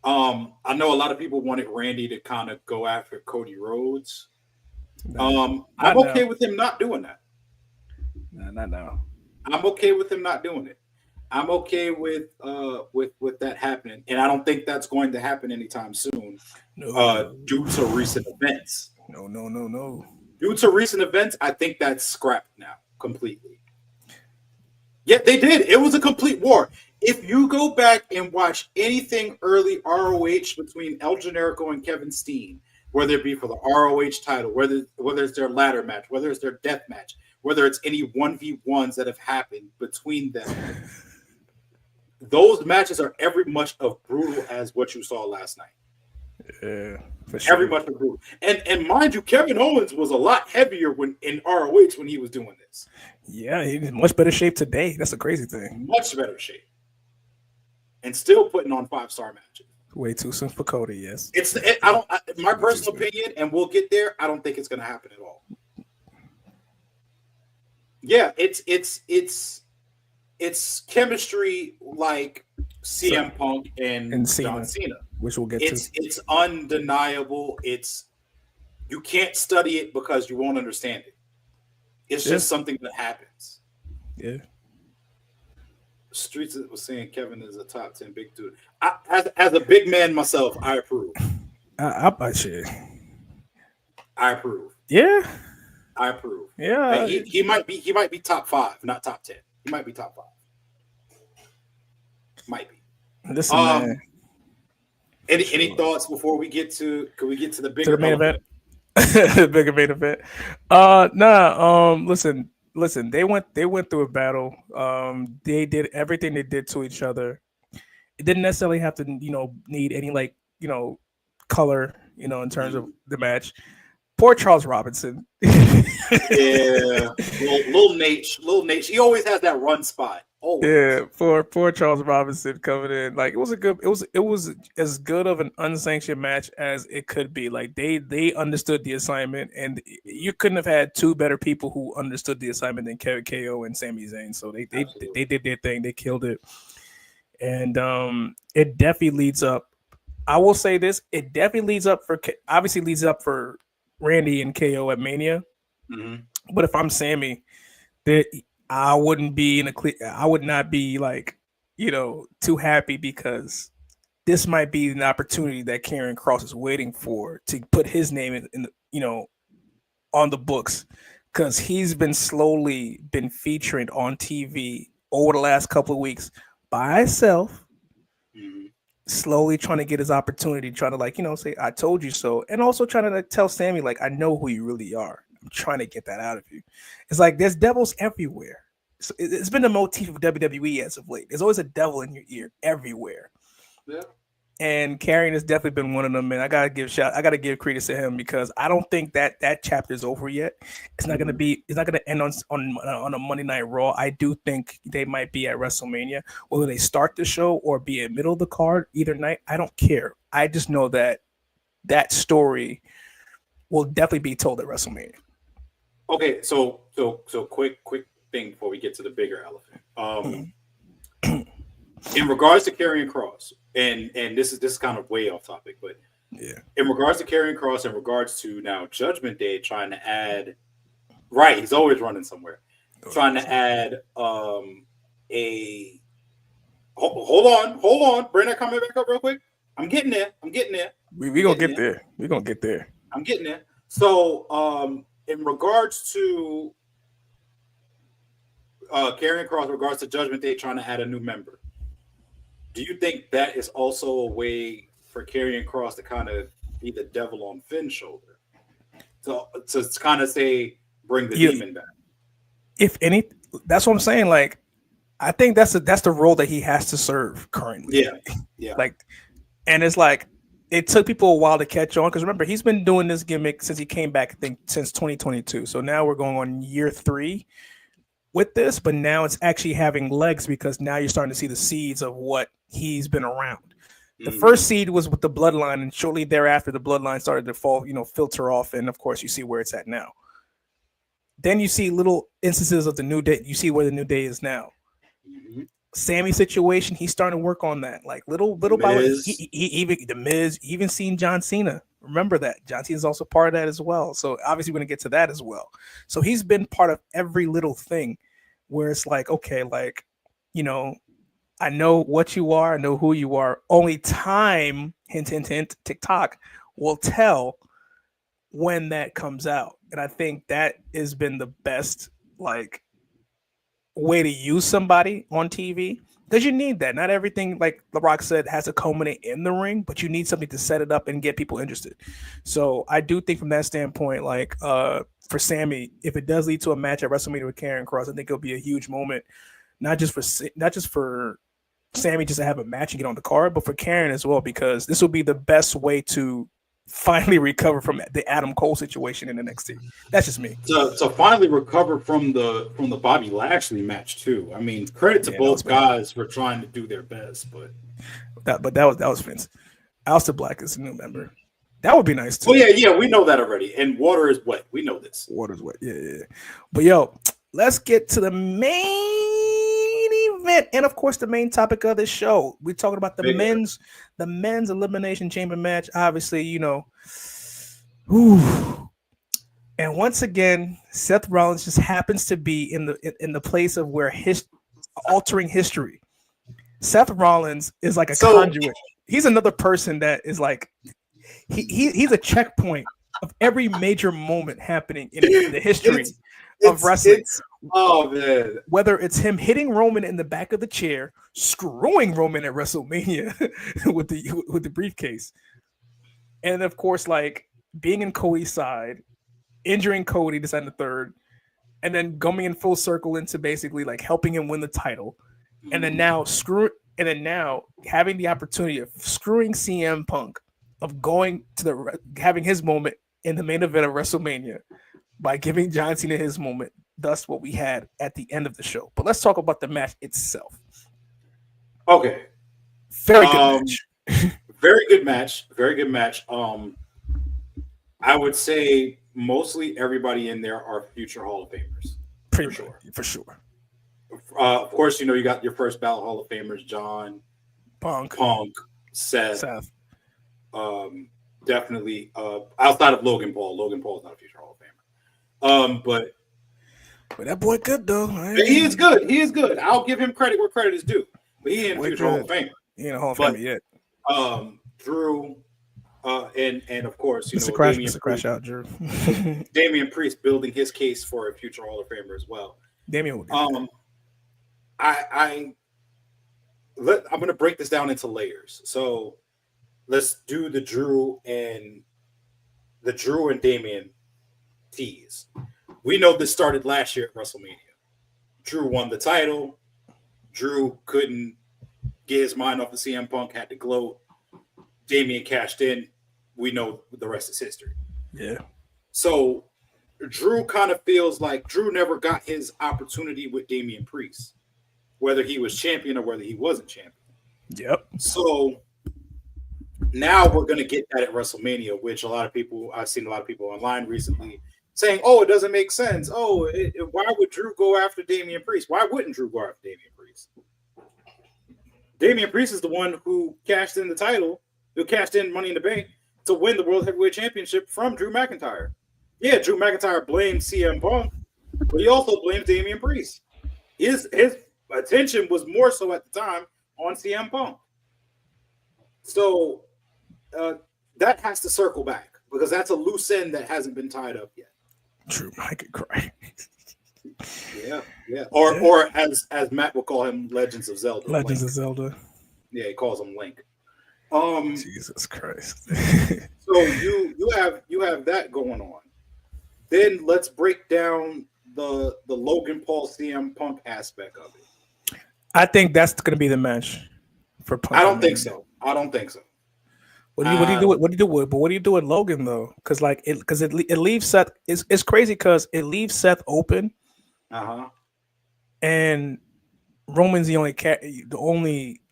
I know a lot of people wanted Randy to kind of go after Cody Rhodes. I'm okay with him not doing that. No, not now. I'm okay with him not doing it. I'm okay with that happening, and I don't think that's going to happen anytime soon. No. Due to recent events. No. Due to recent events, I think that's scrapped now completely. Yeah, they did. It was a complete war. If you go back and watch anything early ROH between El Generico and Kevin Steen, whether it be for the ROH title, whether it's their ladder match, whether it's their death match, whether it's any 1v1s that have happened between them, those matches are every much of brutal as what you saw last night. Yeah, for sure. Every much of brutal. And mind you, Kevin Owens was a lot heavier when in ROH when he was doing this. Yeah, he's in much better shape today. That's a crazy thing. Much better shape. And still putting on 5-star matches. Way too soon for Cody, yes. My personal opinion, and we'll get there, I don't think it's gonna happen at all. Yeah, it's chemistry like CM Punk and John Cena, which we'll get to. It's undeniable. You can't study it because you won't understand it. It's just something that happens. Yeah. Streets was saying Kevin is a top 10 big dude. As a big man myself, I approve. I shit. I approve. Yeah. I approve. Yeah. He might be top 5, not top 10. He might be top 5. Might be. Listen, man. Any thoughts before we get to the bigger main event? Bigger main event. Listen, they went through a battle. They did everything they did to each other. It didn't necessarily have to, need any color, in terms of the match. Poor Charles Robinson. Yeah, little Nate. He always has that run spot. Always. Yeah, poor Charles Robinson coming in. Like it was as good of an unsanctioned match as it could be. Like they understood the assignment, and you couldn't have had two better people who understood the assignment than KO and Sami Zayn. So they did their thing. They killed it, and it definitely leads up. I will say this: it definitely leads up for Randy and KO at Mania. Mm-hmm. But if I'm Sammy, I would not be too happy because this might be an opportunity that Karrion Kross is waiting for to put his name in on the books, because he's been slowly featured on TV over the last couple of weeks by himself. Mm-hmm. Slowly trying to get his opportunity, trying to say I told you so, and also trying to tell Sammy I know who you really are. I'm trying to get that out of you. It's like there's devils everywhere. So it's been the motif of WWE as of late. There's always a devil in your ear everywhere. Yeah. And Karrion has definitely been one of them, and I gotta give credit to him, because I don't think that chapter is over yet. It's not gonna end on a Monday Night Raw. I do think they might be at WrestleMania, whether they start the show or be in middle of the card either night. I don't care. I just know that story will definitely be told at WrestleMania. Okay, so quick thing before we get to the bigger elephant. In regards to Karrion Kross, and this is kind of way off topic, but yeah, in regards to Karrion Kross, in regards to now Judgment Day trying to add, right, he's always running somewhere, trying to add hold on, bring that comment back up real quick. I'm getting there. We gonna get there. We're gonna get there. I'm getting there. So in regards to Karrion Kross, in regards to Judgment Day trying to add a new member, do you think that is also a way for Karrion Kross to kind of be the devil on Finn's shoulder? So to kind of say, bring the demon back. If any, That's what I'm saying. Like, I think that's the role that he has to serve currently. Yeah. Like, and it's like it took people a while to catch on because remember he's been doing this gimmick since he came back. I think since 2022. So now we're going on year 3 with this, but now it's actually having legs because now you're starting to see the seeds of what he's been around. The first seed was with the bloodline, and shortly thereafter, the bloodline started to fall, filter off, and of course, you see where it's at now. Then you see little instances of the New Day. You see where the New Day is now. Sammy situation, he's starting to work on that, like little by little. He even the Miz, even seen John Cena. Remember that John Cena is also part of that as well. So obviously, we're gonna get to that as well. So he's been part of every little thing, where it's like, okay, like, I know what you are, I know who you are. Only time, hint, hint, hint, TikTok will tell when that comes out, and I think that has been the best like way to use somebody on TV because you need that. Not everything, like The Rock said, has to culminate in the ring, but you need something to set it up and get people interested. So I do think from that standpoint, like for Sammy, if it does lead to a match at WrestleMania with Karrion Kross, I think it'll be a huge moment, not just for Sammy just to have a match and get on the card, but for Karrion as well, because this will be the best way to finally recover from the Adam Cole situation in the NXT. That's just me. To finally recover from the Bobby Lashley match too. I mean, credit to both guys for trying to do their best, but that was Vince. Aleister Black is a new member. That would be nice too. Oh yeah, we know that already. And water is wet. We know this. Water's wet. Yeah. But yo, let's get to the main event, and of course, the main topic of this show. We're talking about the men's elimination chamber match. Obviously, And once again, Seth Rollins just happens to be in the place of where altering history. Seth Rollins is like a conduit. He's another person that is like he's a checkpoint of every major moment happening in the history of wrestling. Oh man! Whether it's him hitting Roman in the back of the chair, screwing Roman at WrestleMania with the briefcase, and of course, like being in Cody's side, injuring Cody, this and the third, and then going in full circle into basically like helping him win the title, and then now having the opportunity of screwing CM Punk, of going to having his moment in the main event of WrestleMania by giving John Cena his moment. Thus, what we had at the end of the show. But let's talk about the match itself. Okay, very good match. Very good match. Very good match. I would say mostly everybody in there are future Hall of Famers. For sure. Of course, you got your first ballot Hall of Famers: John, Punk, Seth. Definitely. Outside of Logan Paul. Logan Paul is not a future Hall of Famer. But that boy good though. He is good. He is good. I'll give him credit where credit is due. But he ain't a future Hall of Famer. He ain't a Hall of Famer yet. Drew, and of course, Mr. Crash out, Drew. Damian Priest building his case for a future Hall of Famer as well. Damian will do I'm going to break this down into layers. So let's do the Drew and Damian tease. We know this started last year at WrestleMania. Drew won the title. Drew couldn't get his mind off of CM Punk, had to gloat. Damian cashed in. We know the rest is history. Yeah. So Drew kind of feels like Drew never got his opportunity with Damian Priest, whether he was champion or whether he wasn't champion. Yep. So now we're going to get that at WrestleMania, which I've seen a lot of people online recently saying, oh, it doesn't make sense. Oh, why would Drew go after Damian Priest? Why wouldn't Drew go after Damian Priest? Damian Priest is the one who cashed in the title, who cashed in Money in the Bank to win the World Heavyweight Championship from Drew McIntyre. Yeah, Drew McIntyre blamed CM Punk, but he also blamed Damian Priest. His attention was more so at the time on CM Punk. So that has to circle back because that's a loose end that hasn't been tied up yet. True, I could cry. Yeah. Or as Matt will call him, Legends of Zelda. Legends of Zelda. Yeah, he calls him Link. Jesus Christ. So you have that going on. Then let's break down the Logan Paul CM Punk aspect of it. I think that's going to be the match for Punk. I don't think so. I don't think so. What do you do? But what do you do with Logan though? Because it leaves Seth. It's crazy because it leaves Seth open. And Roman's the only variable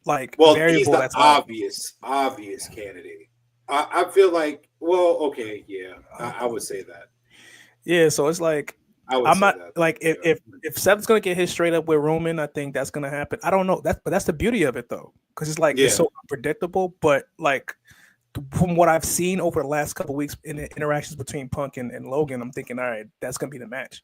he's the that's obvious candidate. I feel like, okay, yeah, I would say that. Yeah, so it's like I'm not if Seth's gonna get his straight up with Roman, I think that's gonna happen. I don't know but that's the beauty of it though, because it's like it's so unpredictable. But like from what I've seen over the last couple of weeks in the interactions between Punk and Logan, I'm thinking, all right, that's gonna be the match.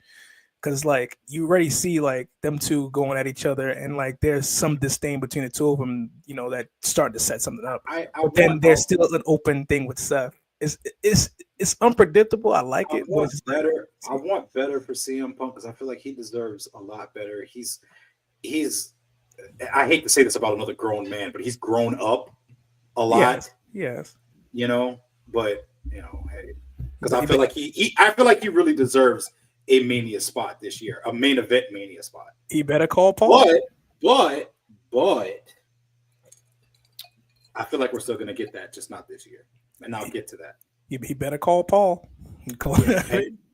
Because like you already see like them two going at each other, and like there's some disdain between the two of them, that starting to set something up. But then there's still an open thing with Seth. It's unpredictable. I like it. I want better for CM Punk because I feel like he deserves a lot better. He's I hate to say this about another grown man, but he's grown up a lot. Yes. But hey, because I feel like he really deserves a Mania spot this year, a main event Mania spot. He better call Paul. But I feel like we're still going to get that, just not this year. And I'll get to that. He better call Paul.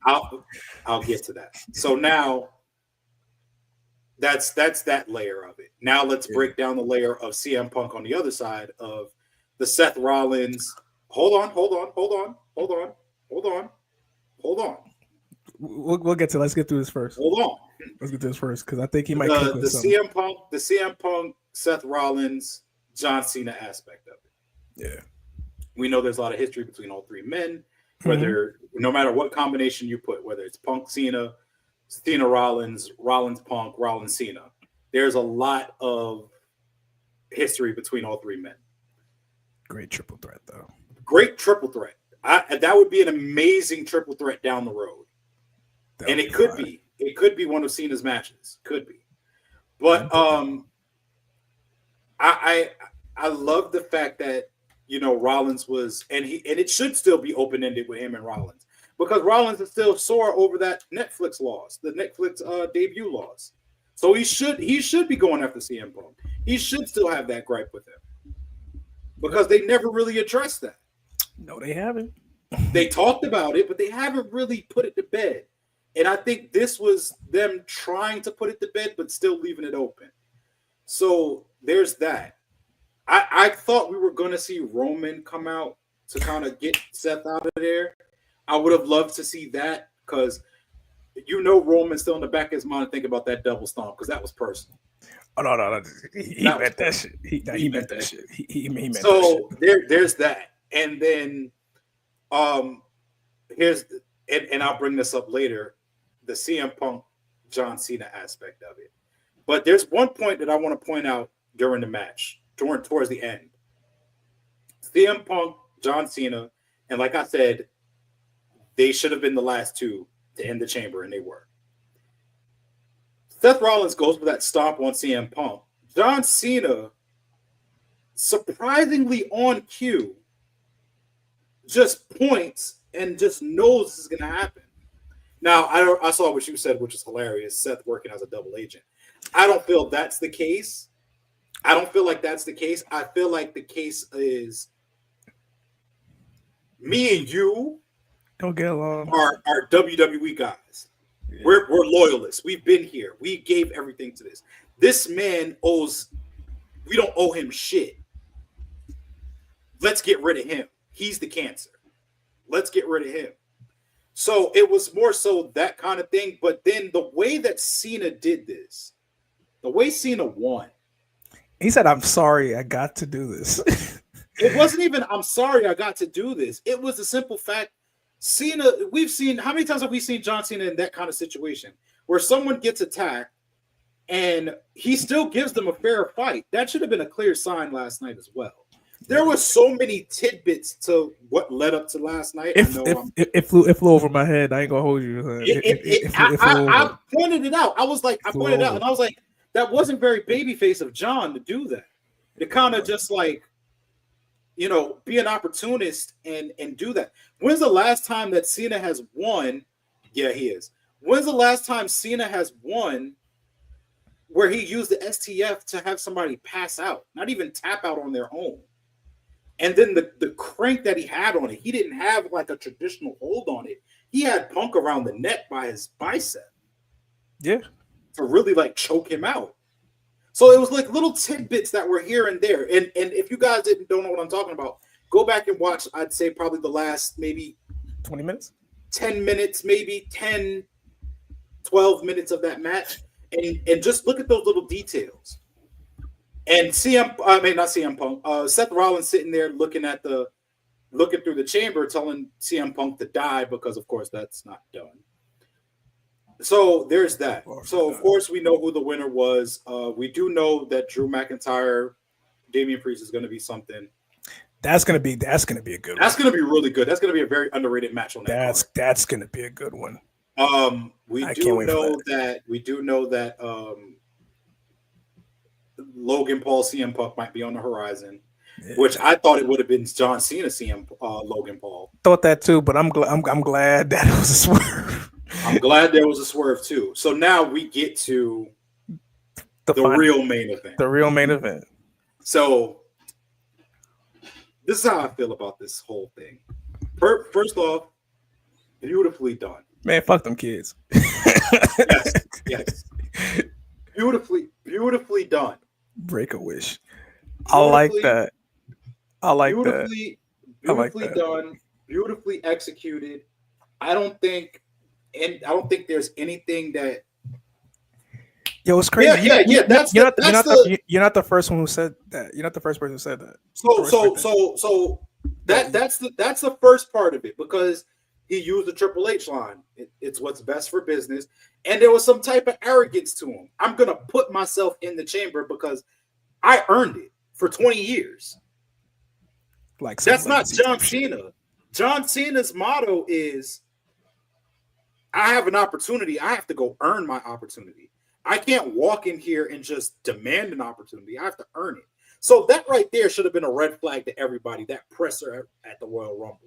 I'll get to that. So now that's that layer of it. Now let's break down the layer of CM Punk on the other side of the Seth Rollins. Hold on. We'll get to. Let's get through this first. Hold on. Let's get to this first because I think he might. The CM Punk, Seth Rollins, John Cena aspect of it. Yeah. We know there's a lot of history between all three men. Whether no matter what combination you put, whether it's Punk Cena, Cena Rollins, Rollins Punk, Rollins Cena, there's a lot of history between all three men. Great triple threat, though. Great triple threat. That would be an amazing triple threat down the road. And it could be. It could be one of Cena's matches. Could be. But I love the fact that Rollins was, and it should still be open-ended with him and Rollins, because Rollins is still sore over that Netflix loss, the Netflix debut loss. So he should be going after CM Punk. He should still have that gripe with him, because they never really addressed that. No, they haven't. They talked about it, but they haven't really put it to bed. And I think this was them trying to put it to bed, but still leaving it open. So there's that. I thought we were going to see Roman come out to kind of get Seth out of there. I would have loved to see that, because Roman's still in the back of his mind thinking about that double stomp, because that was personal. Oh, no. He meant that shit. He meant that shit. He meant that shit. So there's that. And then and I'll bring this up later, the CM Punk John Cena aspect of it. But there's one point that I want to point out during the match, towards the end. CM Punk, John Cena, and like I said, they should have been the last two to end the chamber, and they were. Seth Rollins goes for that stomp on CM Punk. John Cena, surprisingly on cue, just points and just knows this is going to happen. Now, I saw what you said, which is hilarious, Seth working as a double agent. I don't feel that's the case. I don't feel like that's the case. I feel like the case is me and you don't get along. Are WWE guys. Yeah. We're loyalists. We've been here. We gave everything to this. This man we don't owe him shit. Let's get rid of him. He's the cancer. Let's get rid of him. So it was more so that kind of thing. But then the way that Cena did this, the way Cena won. He said, "I'm sorry, I got to do this." It wasn't even, "I'm sorry, I got to do this." It was the simple fact, Cena, how many times have we seen John Cena in that kind of situation where someone gets attacked and he still gives them a fair fight? That should have been a clear sign last night as well. There were so many tidbits to what led up to last night. It flew over my head. I ain't gonna hold you. I pointed it out. I pointed out, and I was like, that wasn't very babyface of John to do that. To kind of just like, be an opportunist and do that. When's the last time that Cena has won? Yeah, he is. When's the last time Cena has won where he used the STF to have somebody pass out, not even tap out on their own? And then the crank that he had on it, he didn't have like a traditional hold on it. He had Punk around the neck by his bicep. Yeah. To really like choke him out. So it was like little tidbits that were here and there. And if you guys don't know what I'm talking about, go back and watch, I'd say probably the last maybe 20 minutes, 10 minutes, maybe 10, 12 minutes of that match. And just look at those little details. And not CM Punk, Seth Rollins sitting there looking through the chamber, telling CM Punk to die because, of course, that's not done. So there's that. So, of course, we know who the winner was. We do know that Drew McIntyre, Damian Priest is going to be something. That's gonna be a good one. That's going to be really good. That's going to be a very underrated match on that card. That's going to be a good one. We do know that Logan Paul CM Punk might be on the horizon, which I thought it would have been John Cena Logan Paul. Thought that too, but I'm glad that it was a swerve. I'm glad there was a swerve too. So now we get to the real main event. The real main event. So this is how I feel about this whole thing. First off, beautifully done. Man, fuck them kids. Yes. Beautifully done. Break a wish. I like that. Beautifully done. Beautifully executed. I don't think there's anything that. Yo, it's crazy. Yeah. You're not the first one who said that. You're not the first person who said that. So that's the first part of it, because he used the Triple H line. It's what's best for business, and there was some type of arrogance to him. I'm gonna put myself in the chamber because I earned it for 20 years. Like that's not John Cena. John Cena's motto is, I have an opportunity. I have to go earn my opportunity. I can't walk in here and just demand an opportunity. I have to earn it. So that right there should have been a red flag to everybody, that presser at the Royal Rumble.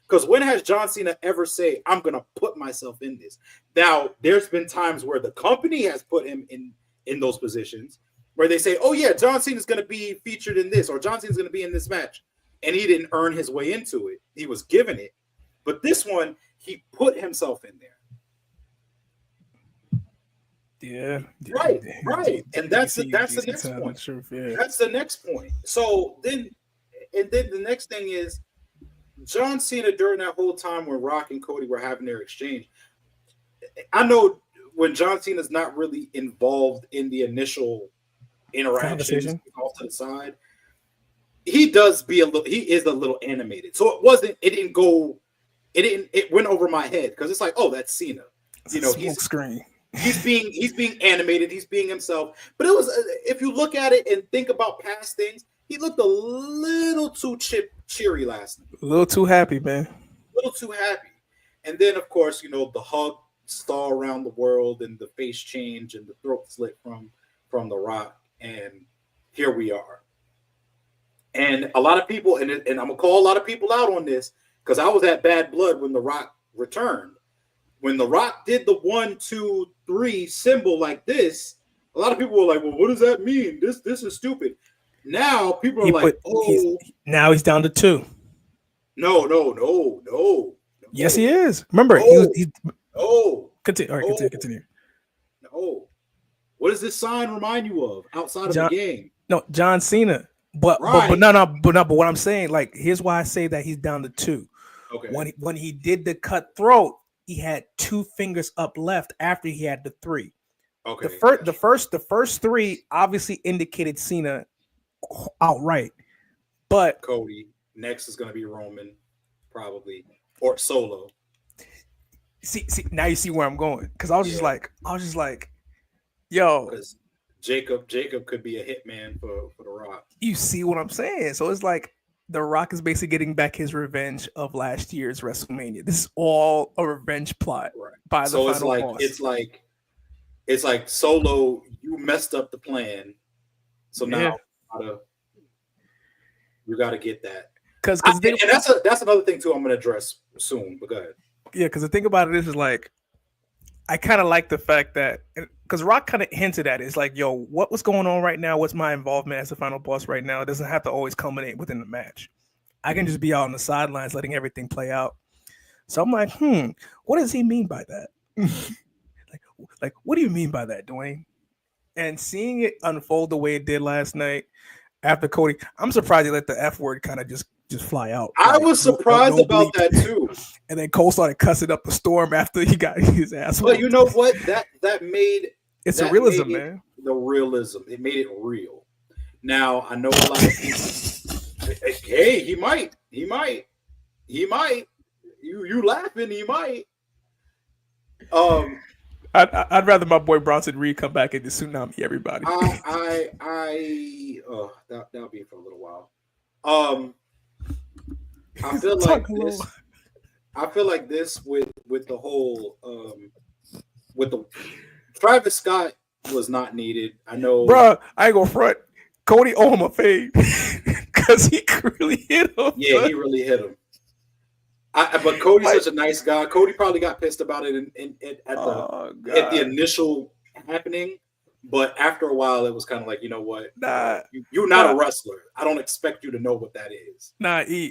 Because when has John Cena ever said, I'm going to put myself in this? Now, there's been times where the company has put him in those positions where they say, oh, yeah, John Cena's going to be featured in this, or John Cena's going to be in this match. And he didn't earn his way into it. He was given it. But this one, he put himself in there. Yeah. Right. And that's the next point. Truth, yeah. That's the next point. So then the next thing is, John Cena, during that whole time when Rock and Cody were having their exchange, I know when John Cena's not really involved in the initial interactions off to the side, he is a little animated. So it went over my head because it's like, oh, that's Cena. He's screen. He's being animated. He's being himself. But it was, if you look at it and think about past things, he looked a little too cheery last night. A little too happy, man. A little too happy. And then, of course, the hug star around the world and the face change and the throat slit from The Rock. And here we are. And a lot of people, and I'm going to call a lot of people out on this, because I was at Bad Blood when The Rock returned. When The Rock did the 1, 2, 3 symbol like this, a lot of people were like, well, what does that mean? This is stupid. Now people are like, now he's down to 2. No. Yes, he is. Remember, no. Continue. All right, continue. No. What does this sign remind you of outside of the game? No, John Cena. But what I'm saying, like, here's why I say that he's down to 2. Okay. When he did the cut throat, he had 2 fingers up left after he had the 3. Okay. The first 3 obviously indicated Cena outright, but Cody next is going to be Roman, probably, or Solo. See, now you see where I'm going, because I was just like, yo, because Jacob could be a hitman for The Rock. You see what I'm saying? So it's like The Rock is basically getting back his revenge of last year's WrestleMania. This is all a revenge plot, right? By the so final boss. It's like Solo, you messed up the plan, so now you got to get that. And that's another thing too. I'm going to address soon. But go ahead. Yeah, because the thing about it is like, I kind of like the fact that because Rock kind of hinted at it. It's like, yo, what was going on right now? What's my involvement as the final boss right now? It doesn't have to always culminate within the match. I can just be out on the sidelines letting everything play out. So I'm like, what does he mean by that? like, what do you mean by that, Dwayne? And seeing it unfold the way it did last night after Cody, I'm surprised he let the F word kind of just fly out. I was surprised about that too. And then Cole started cussing up a storm after he got his ass. But you know what? That made it's a realism, man. The realism. It made it real. Now I know a lot of people. Hey, he might. You laughing? He might. I'd rather my boy Bronson Reed come back and just tsunami everybody. That'll be for a little while. I feel like this. I feel like this with the whole with the Travis Scott was not needed. I know, bro. I ain't gonna front. Cody owe him a fade because he really hit him. Yeah, he really hit him. But Cody's such a nice guy. Cody probably got pissed about it at the initial happening. But after a while, it was kind of like, you know what? You're not a wrestler. I don't expect you to know what that is.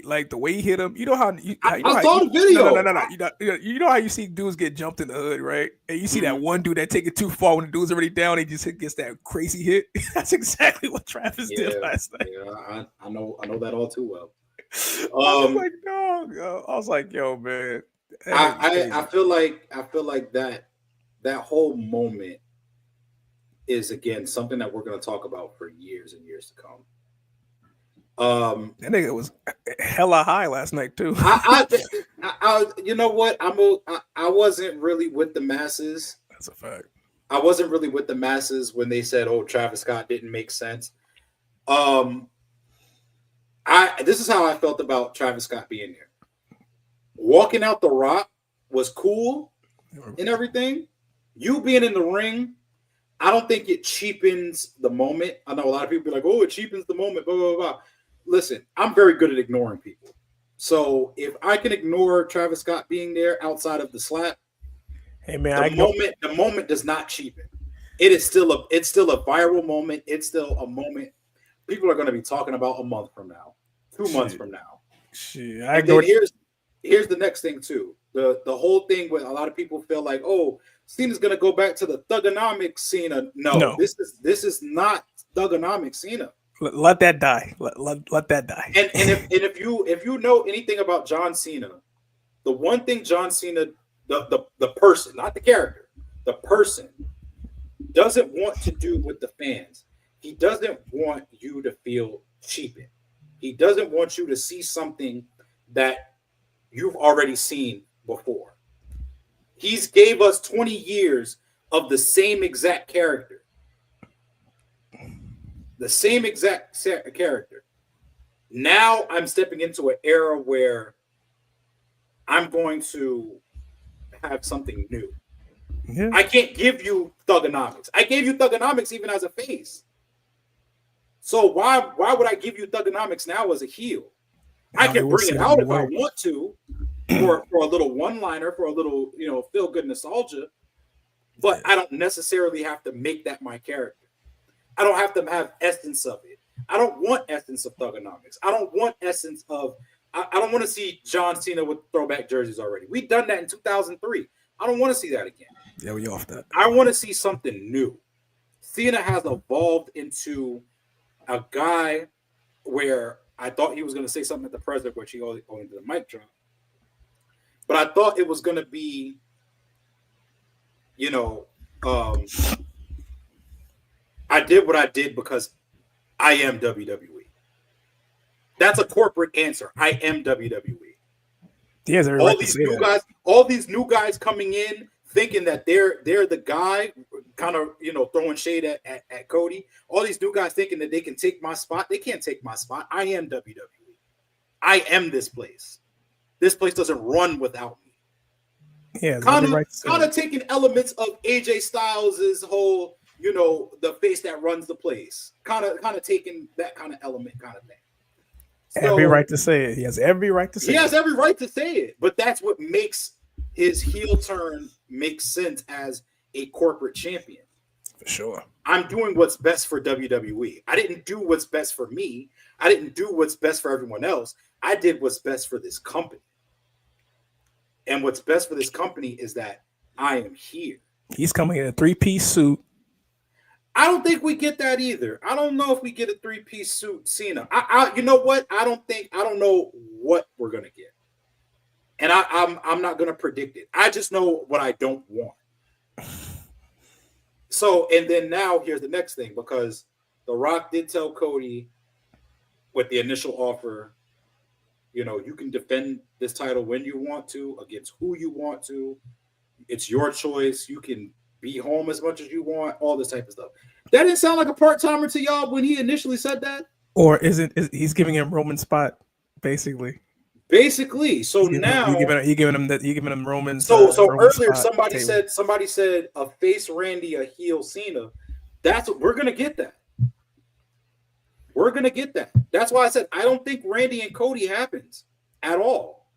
Like the way he hit him. You know how I saw the video. No. You know how you see dudes get jumped in the hood, right? And you see that one dude that take it too far when the dude's already down. He just gets that crazy hit. That's exactly what Travis did last night. Yeah, I know that all too well. I was like, no, I was like, yo, man. I feel like that whole moment is again something that we're going to talk about for years and years to come. That nigga was hella high last night too. I you know what? I wasn't really with the masses. That's a fact. I wasn't really with the masses when they said, "Oh, Travis Scott didn't make sense." This is how I felt about Travis Scott being there. Walking out the Rock was cool and everything. You being in the ring, I don't think it cheapens the moment. I know a lot of people be like, "Oh, it cheapens the moment." Blah blah blah. Listen, I'm very good at ignoring people. So if I can ignore Travis Scott being there outside of the slap, hey man, the moment does not cheapen. It's still a viral moment. It's still a moment people are going to be talking about a month from now, 2 months from now. Here's the next thing too. The whole thing where a lot of people feel like, oh, Cena's going to go back to the thugonomics Cena. No, this is not thugonomics Cena. Let that die. Let that die. And if you know anything about John Cena, the one thing John Cena, the person, not the character, the person doesn't want to do with the fans. He doesn't want you to feel cheapened. He doesn't want you to see something that you've already seen before. He's gave us 20 years of the same exact character. The same exact character. Now I'm stepping into an era where I'm going to have something new. Yeah. I can't give you thugonomics. I gave you thugonomics even as a face. So why would I give you thugonomics now as a heel? I can bring it out if I want to, for a little one-liner, for a little feel-good nostalgia, but I don't necessarily have to make that my character. I don't have to have essence of it. I don't want essence of thugonomics. I don't want essence of. I don't want to see John Cena with throwback jerseys already. We've done that in 2003. I don't want to see that again. Yeah, we off that. I want to see something new. Cena has evolved into a guy where I thought he was going to say something at the presser, which he only did a mic drop. But I thought it was going to be, I did what I did because I am WWE. That's a corporate answer. I am WWE. He has every right to say that. All these new guys coming in thinking that they're the guy, kind of throwing shade at Cody. All these new guys thinking that they can take my spot. They can't take my spot. I am WWE. I am this place. This place doesn't run without me. Yeah, kind of taking elements of AJ Styles' whole, the face that runs the place. Kind of taking that kind of element, kind of thing. Every right to say it. He has every right to say it. He has every right to say it. But that's what makes his heel turn make sense as a corporate champion. For sure. I'm doing what's best for WWE. I didn't do what's best for me. I didn't do what's best for everyone else. I did what's best for this company. And what's best for this company is that I am here. He's coming in a 3-piece suit. I don't think we get that either. I don't know if we get a 3-piece suit Cena. You know what? I don't know what we're gonna get. And I'm not gonna predict it. I just know what I don't want. So, and then now here's the next thing, because The Rock did tell Cody with the initial offer, you know, you can defend this title when you want to, against who you want to. It's your choice. You can be home as much as you want, all this type of stuff. That didn't sound like a part-timer to y'all when he initially said that? Or he's giving him Roman's spot, basically. Basically. So now he giving him Roman's. So Roman's earlier spot somebody said a face Randy, a heel Cena. That's what we're gonna get that. We're gonna get that. That's why I said I don't think Randy and Cody happens at all.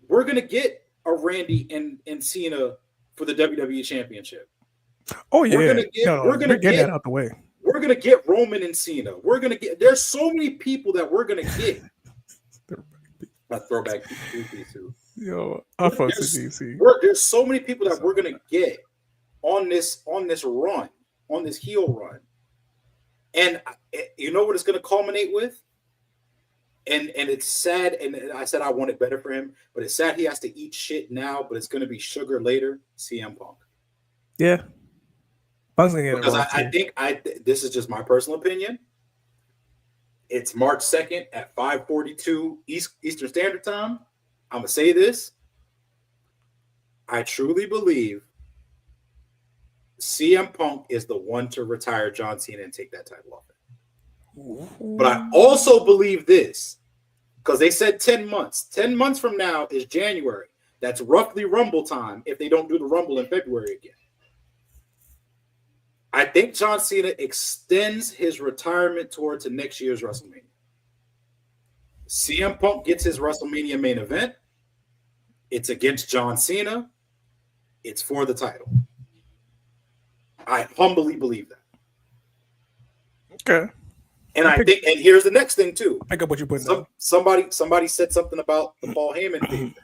We're gonna get a Randy and Cena for the WWE Championship. Oh yeah, we're gonna get that out the way. We're gonna get Roman and Cena. There's so many people that we're gonna get. A throwback DC too. Yo, I fuck with DC. There's so many people that we're gonna get on this run, on this heel run, and you know what it's gonna culminate with. And it's sad, and I said I want it better for him, but it's sad he has to eat shit now, but it's gonna be sugar later. CM Punk. Yeah, Punk's gonna get because it I think this is just my personal opinion. It's March 2nd at 5:42 Eastern Standard Time. I'm going to say this. I truly believe CM Punk is the one to retire John Cena and take that title off him. But I also believe this, because they said 10 months. 10 months from now is January. That's roughly Rumble time if they don't do the Rumble in February again. I think John Cena extends his retirement tour to next year's WrestleMania. CM Punk gets his WrestleMania main event. It's against John Cena. It's for the title. I humbly believe that. Okay. And I think, and here's the next thing too. Pick up what you put down. Somebody said something about the Paul Heyman thing.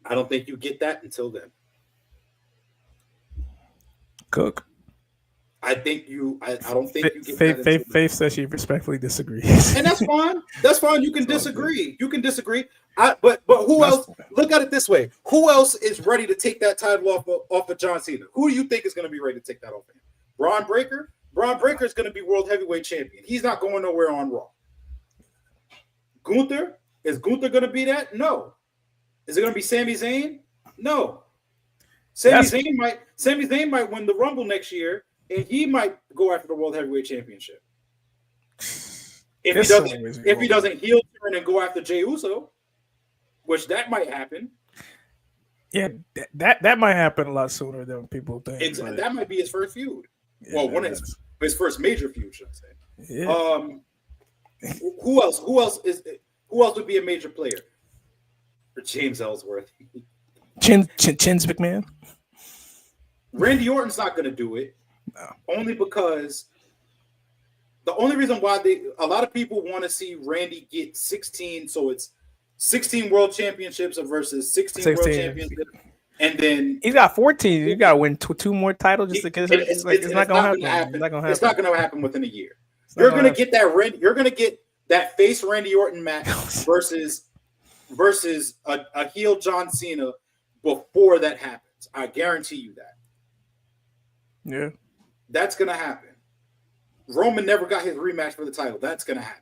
I don't think you get that until then. Cook. I think you. I don't think you get that. Faith says she respectfully disagrees, and that's fine. That's fine. You can disagree. You can disagree. But who else? Look at it this way. Who else is ready to take that title off of John Cena? Who do you think is going to be ready to take that off of him? Braun Breaker. Braun Breaker is going to be world heavyweight champion. He's not going nowhere on Raw. Gunther, is Gunther going to be that? No. Is it going to be Sami Zayn? No. Sami Zayn might win the Rumble next year, and he might go after the World Heavyweight Championship. If he doesn't heel turn and go after Jey Uso, which that might happen. Yeah, that might happen a lot sooner than people think. Exactly. That might be his first feud. Yeah, well, one of his first major feud, should I say? Yeah. Who else would be a major player? For James Ellsworth. Chins McMahon. Randy Orton's not going to do it. No. Only because the only reason why a lot of people want to see Randy get 16, so it's 16 world championships versus 16 world championships. And then he's got 14. You got to win two more titles just to get it. It's not going to happen. It's not going to happen within a year. You're going to get that. You're going to get that face Randy Orton match versus a heel John Cena before that happens. I guarantee you that. Yeah, that's going to happen. Roman never got his rematch for the title. That's going to happen.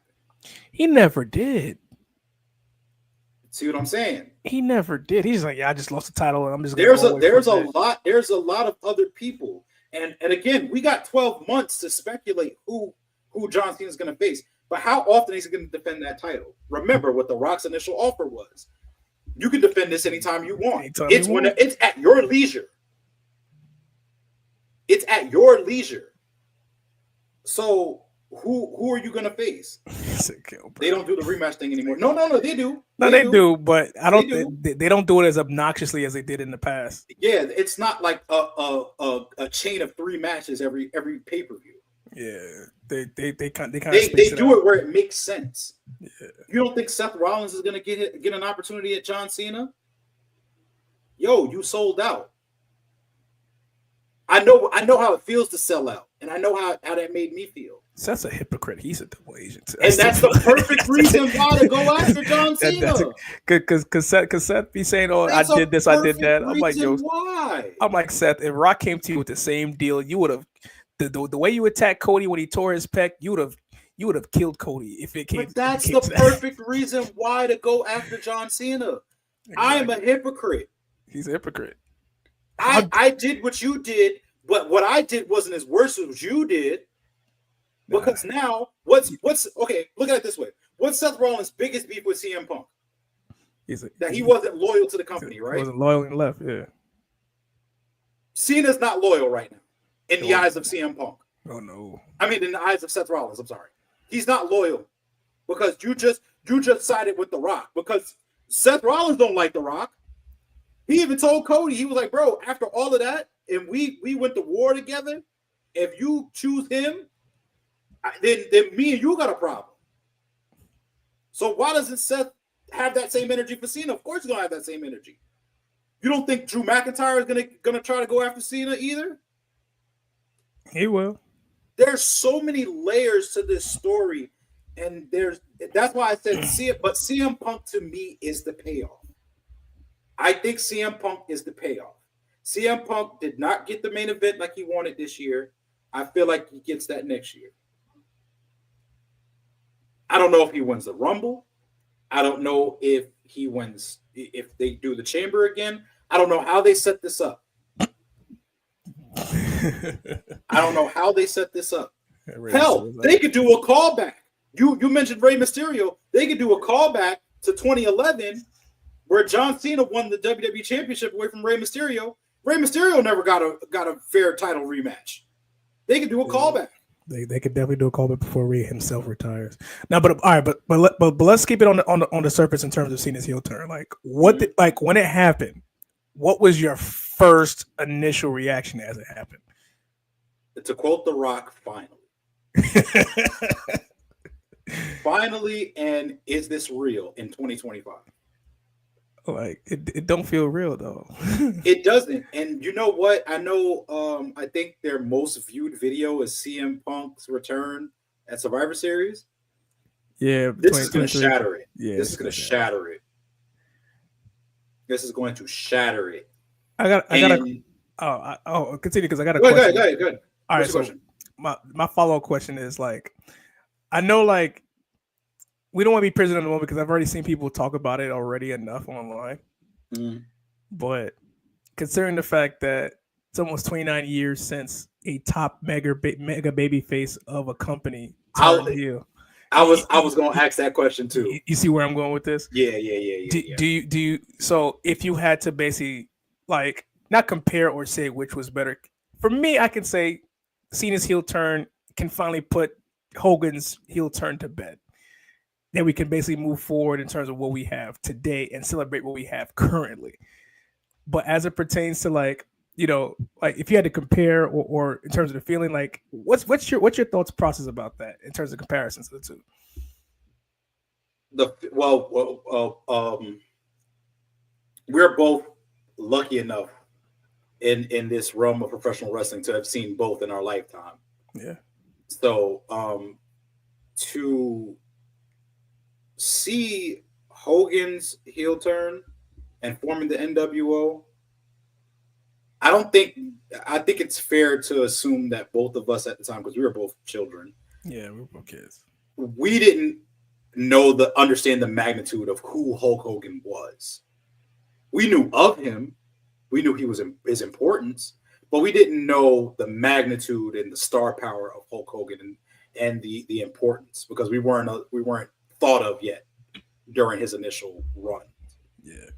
He never did. See what I'm saying? He never did. He's like, yeah, I just lost the title, and I'm just. There's a lot of other people, and again, we got 12 months to speculate who John Cena is going to face. But how often is he going to defend that title? Remember what The Rock's initial offer was. You can defend this anytime you want. It's at your leisure. It's at your leisure. So who are you gonna face? Kill, they don't do the rematch thing anymore. No, they do. No, they do, but I don't. They don't do it as obnoxiously as they did in the past. Yeah, it's not like a chain of 3 matches every pay per view. Yeah, they kind of they do it where it makes sense. Yeah. You don't think Seth Rollins is gonna get an opportunity at John Cena? Yo, you sold out. I know how it feels to sell out, and I know how that made me feel. Seth's a hypocrite. He's a double agent, and that's the perfect reason why to go after John Cena. Because Seth be saying, "Oh, I did this, I did that." I'm like, "Yo, why?" I'm like, Seth, if Rock came to you with the same deal, you would have the way you attacked Cody when he tore his pec, you would have killed Cody if it came. But that's the perfect reason why to go after John Cena. Exactly. I am a hypocrite. He's a hypocrite. I did what you did, but what I did wasn't as worse as what you did. Because now, what's okay? Look at it this way: what's Seth Rollins' biggest beef with CM Punk? That he wasn't loyal to the company, right? He wasn't loyal and left. Yeah. Cena's not loyal right now in the eyes of CM Punk. Oh no! I mean, in the eyes of Seth Rollins. I'm sorry, he's not loyal because you just sided with The Rock because Seth Rollins don't like The Rock. He even told Cody, he was like, "Bro, after all of that, and we went to war together. If you choose him, then me and you got a problem." So why doesn't Seth have that same energy for Cena? Of course he's gonna have that same energy. You don't think Drew McIntyre is gonna try to go after Cena either? He will. There's so many layers to this story, and that's why I said CM Punk to me is the payoff. I think CM Punk is the payoff. CM Punk did not get the main event like he wanted this year. I feel like he gets that next year. I don't know if he wins the Rumble. I don't know if he wins, if they do the Chamber again. I don't know how they set this up. Hell, they could do a callback. You mentioned Rey Mysterio. They could do a callback to 2011 where John Cena won the WWE Championship away from Rey Mysterio. Rey Mysterio never got a fair title rematch. They could do a callback. They could definitely do a callback before Rey himself retires. Now, but all right, but let's keep it on the surface in terms of Cena's heel turn. Like when it happened, what was your first initial reaction as it happened? To quote The Rock, finally. Finally, and is this real in 2025? Like it don't feel real though. It doesn't. And you know what? I know I think their most viewed video is CM Punk's return at Survivor Series. Yeah, this is going to shatter it. Yeah, this is going to shatter it. This is going to shatter it. Continue because I got a question. Go ahead. All right, so my follow-up question is like, I know like we don't want to be prison in the moment because I've already seen people talk about it already enough online. But considering the fact that it's almost 29 years since a top mega baby face of a company turned heel. I was going to ask that question too. You see where I'm going with this? Yeah. Do you so if you had to basically like not compare or say which was better, for me I can say Cena's heel turn can finally put Hogan's heel turn to bed. Then we can basically move forward in terms of what we have today and celebrate what we have currently. But as it pertains to like, you know, like if you had to compare or in terms of the feeling, like what's your thoughts process about that in terms of comparisons to the two? We're both lucky enough in this realm of professional wrestling to have seen both in our lifetime. Yeah. So to see Hogan's heel turn and forming the NWO, I think it's fair to assume that both of us at the time, because we were both children. Yeah, we were both kids. We didn't understand the magnitude of who Hulk Hogan was. We knew of him. We knew his importance, but we didn't know the magnitude and the star power of Hulk Hogan and the importance, because we weren't thought of yet during his initial run. Yeah.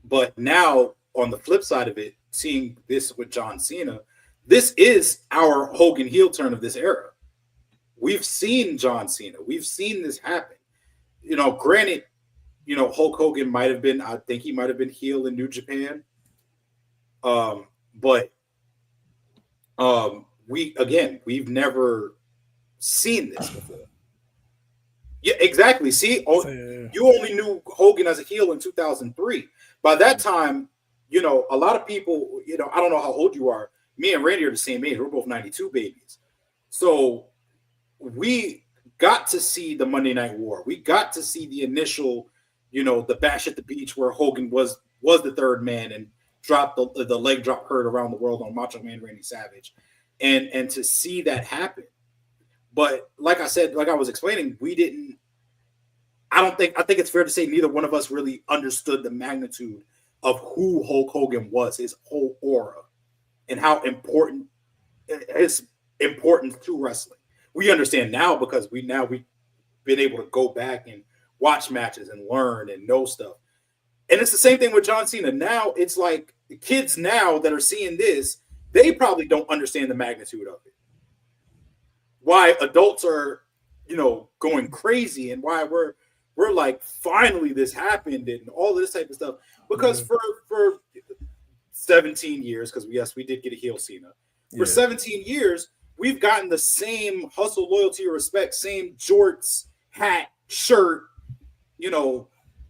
But now on the flip side of it, seeing this with John Cena, this is our Hogan heel turn of this era. we've seen John Cena. We've seen this happen. Granted, Hulk Hogan might have been, I think he might have been heel in New Japan. But we've never seen this before. Yeah, exactly. See, you only knew Hogan as a heel in 2003. By that time, a lot of people, I don't know how old you are. Me and Randy are the same age. We're both 92 babies. So we got to see the Monday Night War. We got to see the initial, the bash at the beach where Hogan was the third man and dropped the leg drop heard around the world on Macho Man Randy Savage. And to see that happen. But like I said, like I was explaining, I think it's fair to say neither one of us really understood the magnitude of who Hulk Hogan was, his whole aura, and how important his importance to wrestling. We understand now because we've been able to go back and watch matches and learn and know stuff. And it's the same thing with John Cena. Now it's like the kids now that are seeing this, they probably don't understand the magnitude of it. Why adults are, going crazy and why we're like, finally this happened and all this type of stuff. Because for 17 years, because yes, we did get a heel Cena. For 17 years, we've gotten the same hustle, loyalty, respect, same jorts, hat, shirt,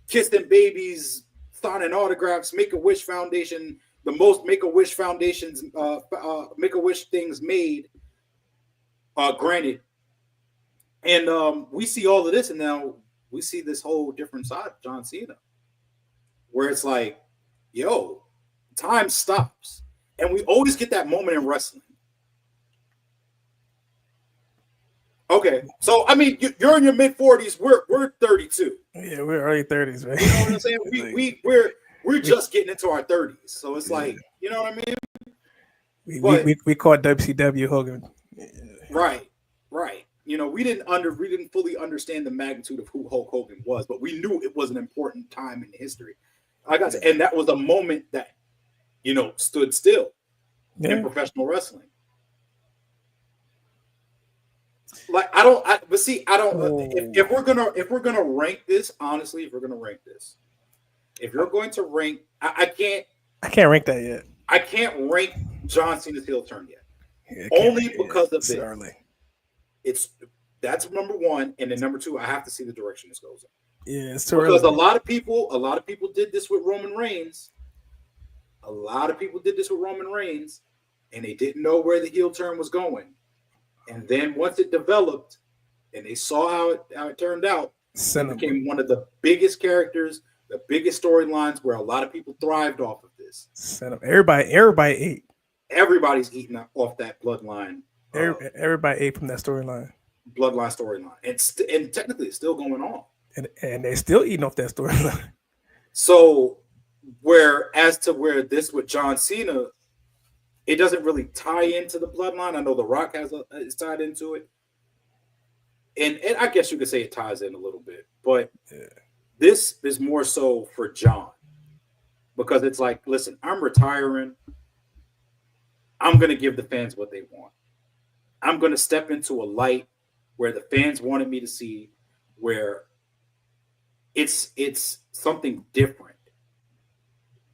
kissing babies, signing autographs, Make-A-Wish Foundation, the most Make-A-Wish Foundations, Make-A-Wish things made, granted. And we see all of this, and now we see this whole different side of John Cena, where it's like, yo, time stops. And we always get that moment in wrestling. Okay, so I mean, you're in your mid 40s. We're 32. Yeah, we're early 30s, man. You know what I'm saying? We're just getting into our 30s, so it's like, you know what I mean? We caught WCW Hogan. Right. We didn't fully understand the magnitude of who Hulk Hogan was, but we knew it was an important time in history. And that was a moment that, stood still in professional wrestling. Like if we're gonna rank this, honestly, if you're going to rank, I can't rank that yet. I can't rank John Cena's heel turn yet. Only because of this. Early. That's number one, and then number two, I have to see the direction this goes in. Yeah, it's too because early. a lot of people did this with Roman Reigns. A lot of people did this with Roman Reigns, and they didn't know where the heel turn was going. And then once it developed, and they saw how it turned out, it became one of the biggest characters, the biggest storylines, where a lot of people thrived off of this. Everybody ate. Everybody's eating off that bloodline. Everybody ate from that storyline. Bloodline storyline, and technically it's still going on, and they're still eating off that storyline. So, where this with John Cena, it doesn't really tie into the bloodline. I know The Rock is tied into it, and I guess you could say it ties in a little bit, but this is more so for John, because it's like, listen, I'm retiring. I'm gonna give the fans what they want. I'm gonna step into a light where the fans wanted me to see, where it's something different,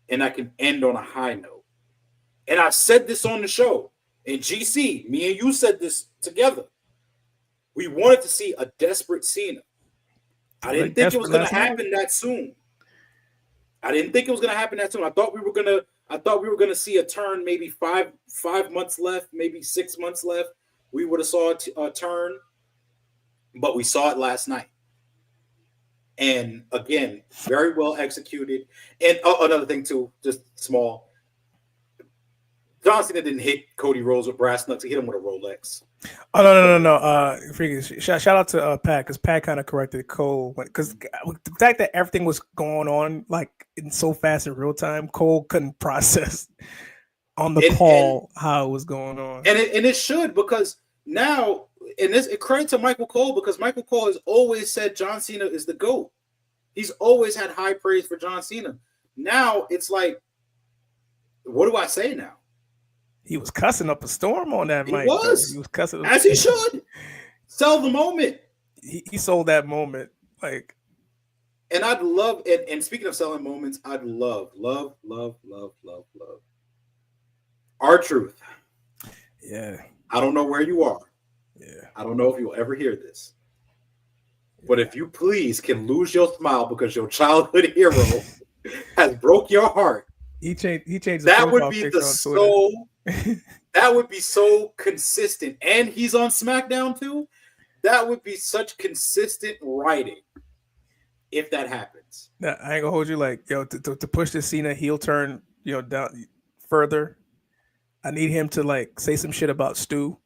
and I can end on a high note. And I said this on the show, and GC, me and you said this together. We wanted to see a desperate Cena. I didn't think it was going to happen that soon. I thought we were gonna see a turn, maybe five months left, maybe 6 months left. We would have saw a turn. But we saw it last night. And again, very well executed. And another thing too, just small. John Cena didn't hit Cody Rhodes with brass knucks. He hit him with a Rolex. Oh, no. Shout out to Pat, because Pat kind of corrected Cole. Because the fact that everything was going on like in so fast in real time, Cole couldn't process on the call how it was going on. And it should, because now, and this credit to Michael Cole, because Michael Cole has always said John Cena is the GOAT. He's always had high praise for John Cena. Now it's like, what do I say now? He was cussing up a storm on that mic. He was cussing as he should. Sell the moment. He sold that moment. Like, And I'd love, and speaking of selling moments, I'd love R-Truth. yeah. I don't know where you are. Yeah. I don't know if you'll ever hear this. But if you please can lose your smile because your childhood hero has broke your heart, He changed the that would profile be picture the on Twitter. that would be so consistent. And he's on SmackDown too. That would be such consistent writing if that happens. Nah, I ain't gonna hold you. Like, yo, to push the Cena heel turn, down further, I need him to like say some shit about Stu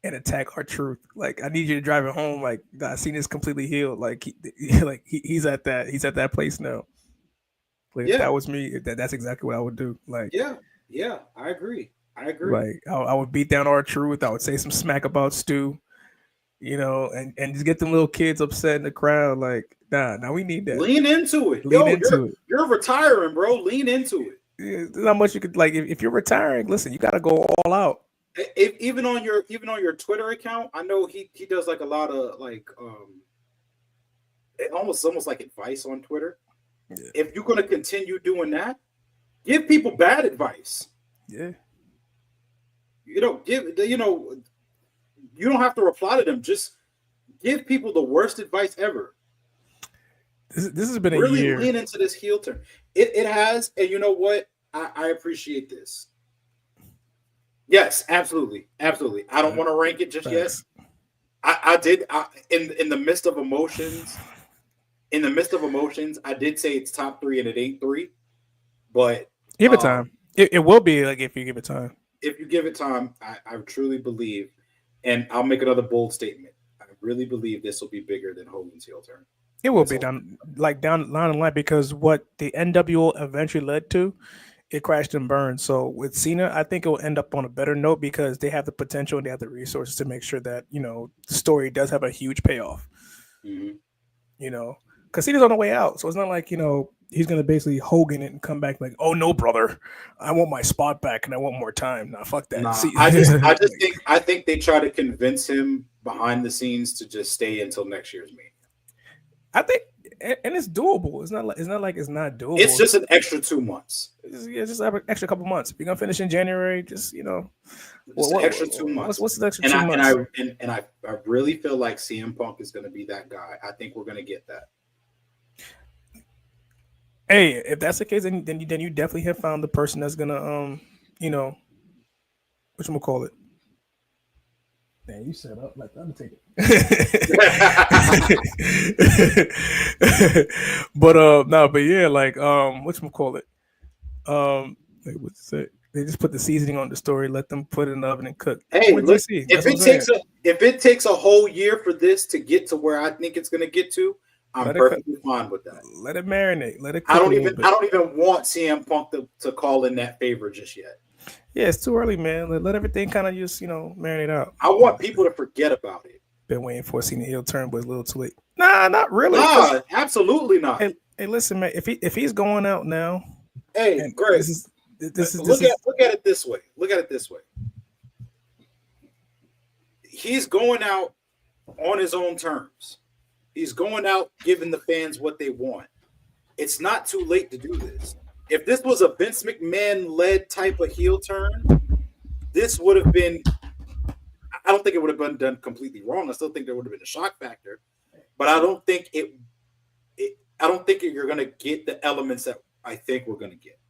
and attack R-Truth. Like, I need you to drive it home. Like, nah, Cena's completely healed. Like, he's at that place now. Like, if that was me, that's exactly what I would do. Like, yeah, I agree. Like, I would beat down R-Truth. I would say some smack about Stu, and just get them little kids upset in the crowd. Like, nah, we need that. Lean into it. You're retiring, bro. Lean into it. There's not much you could like. If you're retiring, listen, you got to go all out. Even on your Twitter account, I know he does like a lot of like almost like advice on Twitter. Yeah. If you're going to continue doing that, give people bad advice. Yeah. You don't have to reply to them. Just give people the worst advice ever. This has been a really year. Lean into this heel turn. It has, and you know what? I appreciate this. Yes, absolutely. I don't want to rank it just yet. I did in the midst of emotions. In the midst of emotions, I did say it's top 3 and it ain't 3. But give it time. It will be like if you give it time. If you give it time, I truly believe, and I'll make another bold statement. I really believe this will be bigger than Hogan's heel turn. It will be down the line because what the NWO eventually led to, it crashed and burned. So with Cena, I think it will end up on a better note because they have the potential and they have the resources to make sure that the story does have a huge payoff. Mm-hmm. Because Cena's on the way out, so it's not like he's gonna basically Hogan it and come back like, oh no, brother, I want my spot back and I want more time. Nah, fuck that. Nah, See, I think they try to convince him behind the scenes to just stay until next year's meeting. I think, and it's doable. It's not like it's not doable. It's just an extra 2 months. It's just an extra couple months. If you're gonna finish in January, just extra 2 months. What's the extra 2 months? And I really feel like CM Punk is going to be that guy. I think we're going to get that. Hey, if that's the case, then you definitely have found the person that's gonna whatchamacallit. Man, you set up like the Undertaker. But yeah, like whatchamacallit. Like what's it? They just put the seasoning on the story, let them put it in the oven and cook. Hey, look, if it takes a whole year for this to get to where I think it's going to get to, I'm perfectly fine with that. Let it marinate. Let it cook. I don't even want CM Punk to call in that favor just yet. Yeah, it's too early, man. Let everything kind of just marinate out. I want people to forget about it. Been waiting for a Cena heel turn, but it's a little too late. Nah, not really. Nah, absolutely not. Hey, listen, man. If he's going out now, hey, great. Look at it this way. Look at it this way. He's going out on his own terms. He's going out giving the fans what they want. It's not too late to do this. If this was a Vince McMahon-led type of heel turn, this would have been – I don't think it would have been done completely wrong. I still think there would have been a shock factor. But I don't think you're going to get the elements that I think we're going to get.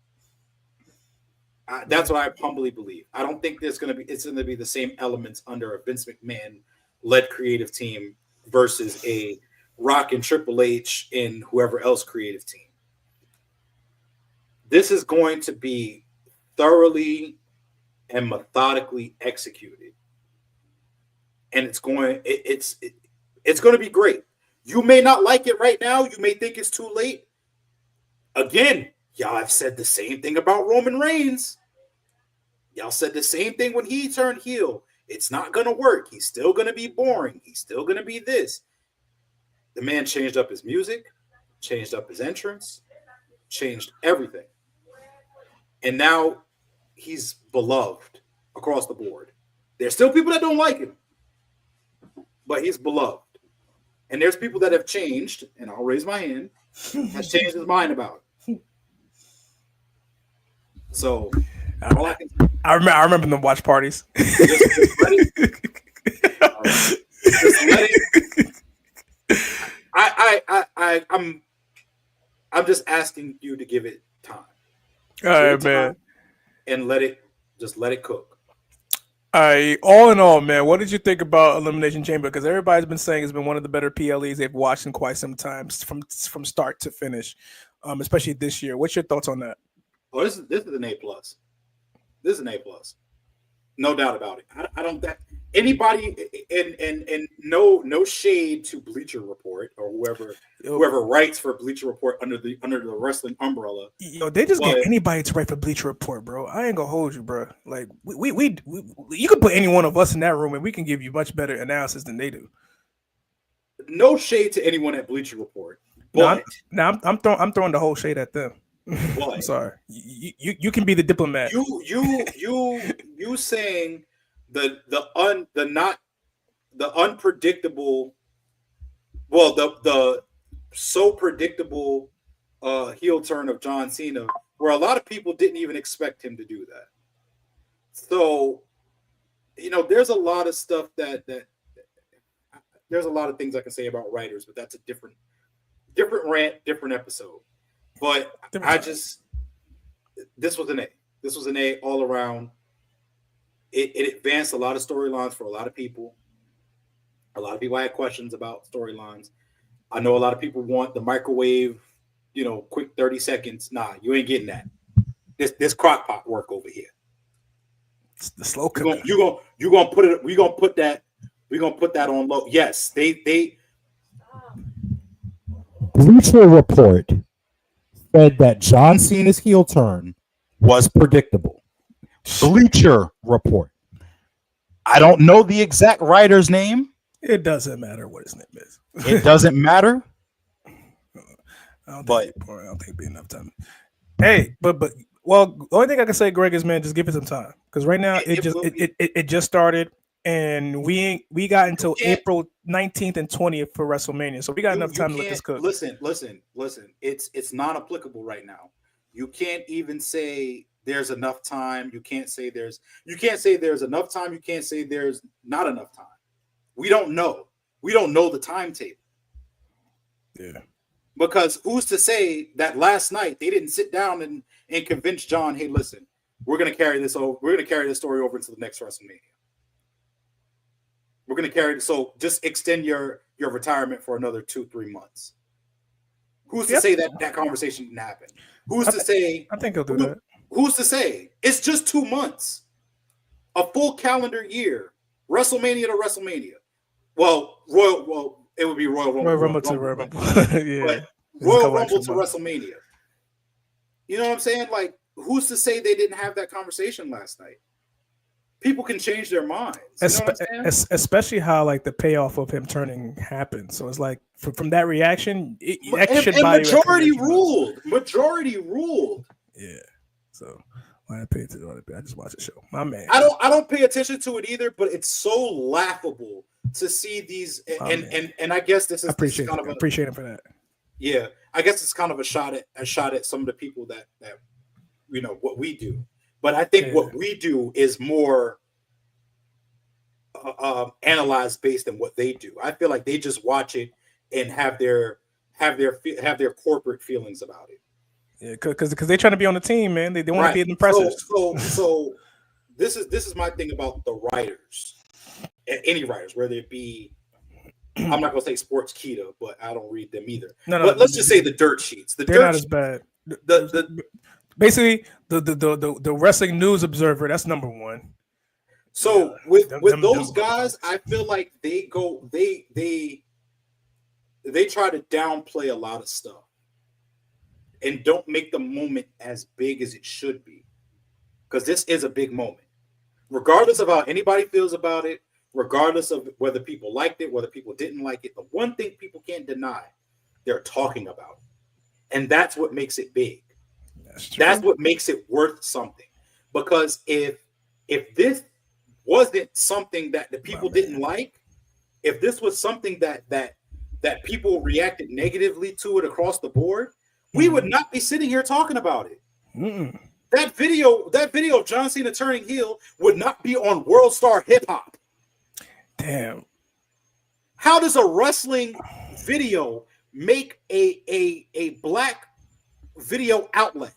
That's what I humbly believe. I don't think it's going to be the same elements under a Vince McMahon-led creative team versus a Rock and Triple H and whoever else creative team. This is going to be thoroughly and methodically executed, and it's going to be great. You may not like it right now. You may think it's too late. Again, y'all have said the same thing about Roman Reigns. Y'all said the same thing when he turned heel. It's not going to work. He's still going to be boring. He's still going to be this. The man changed up his music, changed up his entrance, changed everything. And now he's beloved across the board. There's still people that don't like him. but he's beloved. And there's people that have changed, and I'll raise my hand, has changed his mind about it. So, all I can say, I remember the watch parties. just let it. All right. Just let it. I'm just asking you to give it time. All right, man. And let it cook. All right. All in all, man, what did you think about Elimination Chamber? Because everybody's been saying it's been one of the better PLEs they've watched in quite some time, from start to finish, especially this year. What's your thoughts on that? Oh, this is an A+. This is an A+. No doubt about it. I don't that anybody and no shade to Bleacher Report or whoever writes for Bleacher Report under the wrestling umbrella. Yo, they just get anybody to write for Bleacher Report, bro. I ain't gonna hold you, bro. Like we you could put any one of us in that room and we can give you much better analysis than they do. No shade to anyone at Bleacher Report. But I'm throwing the whole shade at them. I'm sorry. You can be the diplomat. You saying the unpredictable, well, the so predictable heel turn of John Cena, where a lot of people didn't even expect him to do that. So, there's a lot of stuff that there's a lot of things I can say about writers, but that's a different rant, different episode. But this was an A. This was an A all around. It advanced a lot of storylines for a lot of people. A lot of people had questions about storylines. I know a lot of people want the microwave, quick 30 seconds. Nah, you ain't getting that. This crock pot work over here. It's the slow cooker. We're gonna put that on low. Yes, they Bleacher Report said that John Cena's heel turn was predictable. Bleacher Report. I don't know the exact writer's name. It doesn't matter what his name is. It doesn't matter. I don't think it'd be enough time. Hey, but well, the only thing I can say, Greg, is man, just give it some time because right now it just started. And we got until April 19th and 20th for WrestleMania. So we got enough time to let this cook. Listen. It's not applicable right now. You can't even say there's enough time. You can't say there's enough time. You can't say there's not enough time. We don't know. We don't know the timetable. Yeah. Because who's to say that last night they didn't sit down and convince John, hey, listen, we're gonna carry this over, we're gonna carry this story over into the next WrestleMania. We're going to carry it. So just extend your retirement for another 2-3 months. Who's to say that conversation didn't happen? Who's to say? I think he'll do that. Who's to say? It's just 2 months. A full calendar year. WrestleMania to WrestleMania. Well, it would be Royal Rumble to Rumble. Yeah. But Royal Rumble to WrestleMania. You know what I'm saying? Like, who's to say they didn't have that conversation last night? People can change their minds. You know what I'm saying? Especially how like the payoff of him turning happened. So it's like from that reaction, majority ruled. Majority ruled. Yeah. So I pay attention. I just watch the show. My man. I don't pay attention to it either, but it's so laughable to see these and I guess this is appreciate him for that. Yeah. I guess it's kind of a shot at some of the people that what we do. But I think what we do is more analyzed based on what they do. I feel like they just watch it and have their corporate feelings about it. Yeah, because they're trying to be on the team, man. They want to be in the presses. So this is my thing about the writers, any writers, whether it be I'm not gonna say Sports Keto, but I don't read them either. But let's just say the dirt sheets. They're not as bad. Basically, the Wrestling News Observer, that's number one. So with those guys, I feel like they try to downplay a lot of stuff and don't make the moment as big as it should be. Because this is a big moment. Regardless of how anybody feels about it, regardless of whether people liked it, whether people didn't like it, the one thing people can't deny, they're talking about it. And that's what makes it big. That's what makes it worth something. Because if this wasn't something that the people didn't like, if this was something that people reacted negatively to it across the board, we would not be sitting here talking about it. Mm-mm. That video of John Cena turning heel would not be on World Star Hip Hop. Damn. How does a wrestling video make a black video outlet,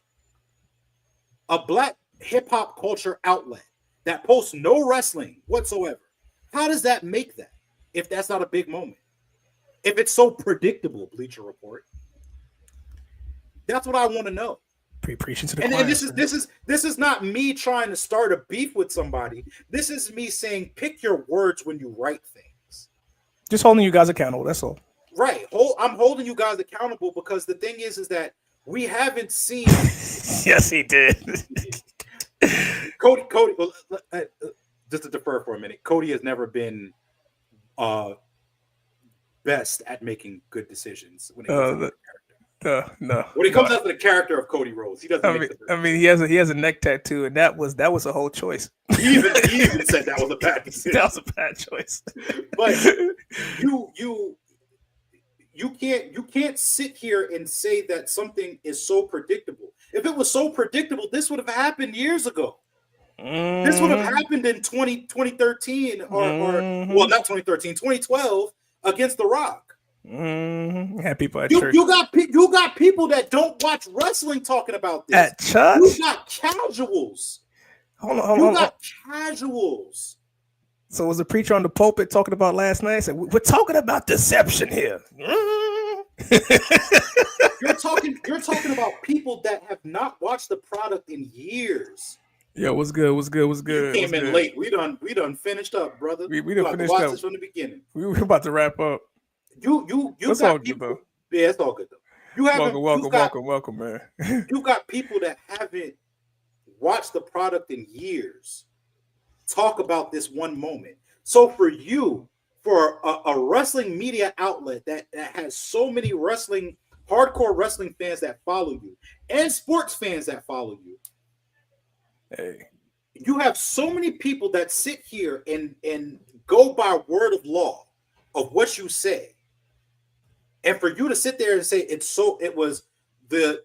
a black hip hop culture outlet that posts no wrestling whatsoever? How does that make that if that's not a big moment? If it's so predictable, Bleacher Report. That's what I want to know. Preaching to the And choir, this is not me trying to start a beef with somebody. This is me saying pick your words when you write things. just holding you guys accountable. That's all. Right. I'm holding you guys accountable because the thing is that we haven't seen. Yes, he did. Cody. Just to defer for a minute, Cody has never been best at making good decisions when it comes to the character. No. When it comes out to the character of Cody Rhodes, he doesn't. I mean, he has a neck tattoo, and that was a whole choice. He even said that was a bad decision. That was a bad choice. But you can't sit here and say that something is so predictable. If it was so predictable, this would have happened years ago. This would have happened in 2013 or well, not 2013, 2012 against The Rock. Had people at church. You got people that don't watch wrestling talking about this. At church? You got casuals. Hold on. Casuals. So was the preacher on the pulpit talking about last night? Said, we're talking about deception here. You're talking about people that have not watched the product in years. Yeah, what's good? You came in late. We done finished up, brother. We done finished watch up. this from the beginning. We were about to wrap up. You That's got all people. good, though. Yeah, it's all good though. Welcome, man. You got people that haven't watched the product in years talk about this one moment. So for you, for a wrestling media outlet that has so many hardcore wrestling fans that follow you and sports fans that follow you, Hey, you have so many people that sit here and go by word of law of what you say. And for you to sit there and say it was the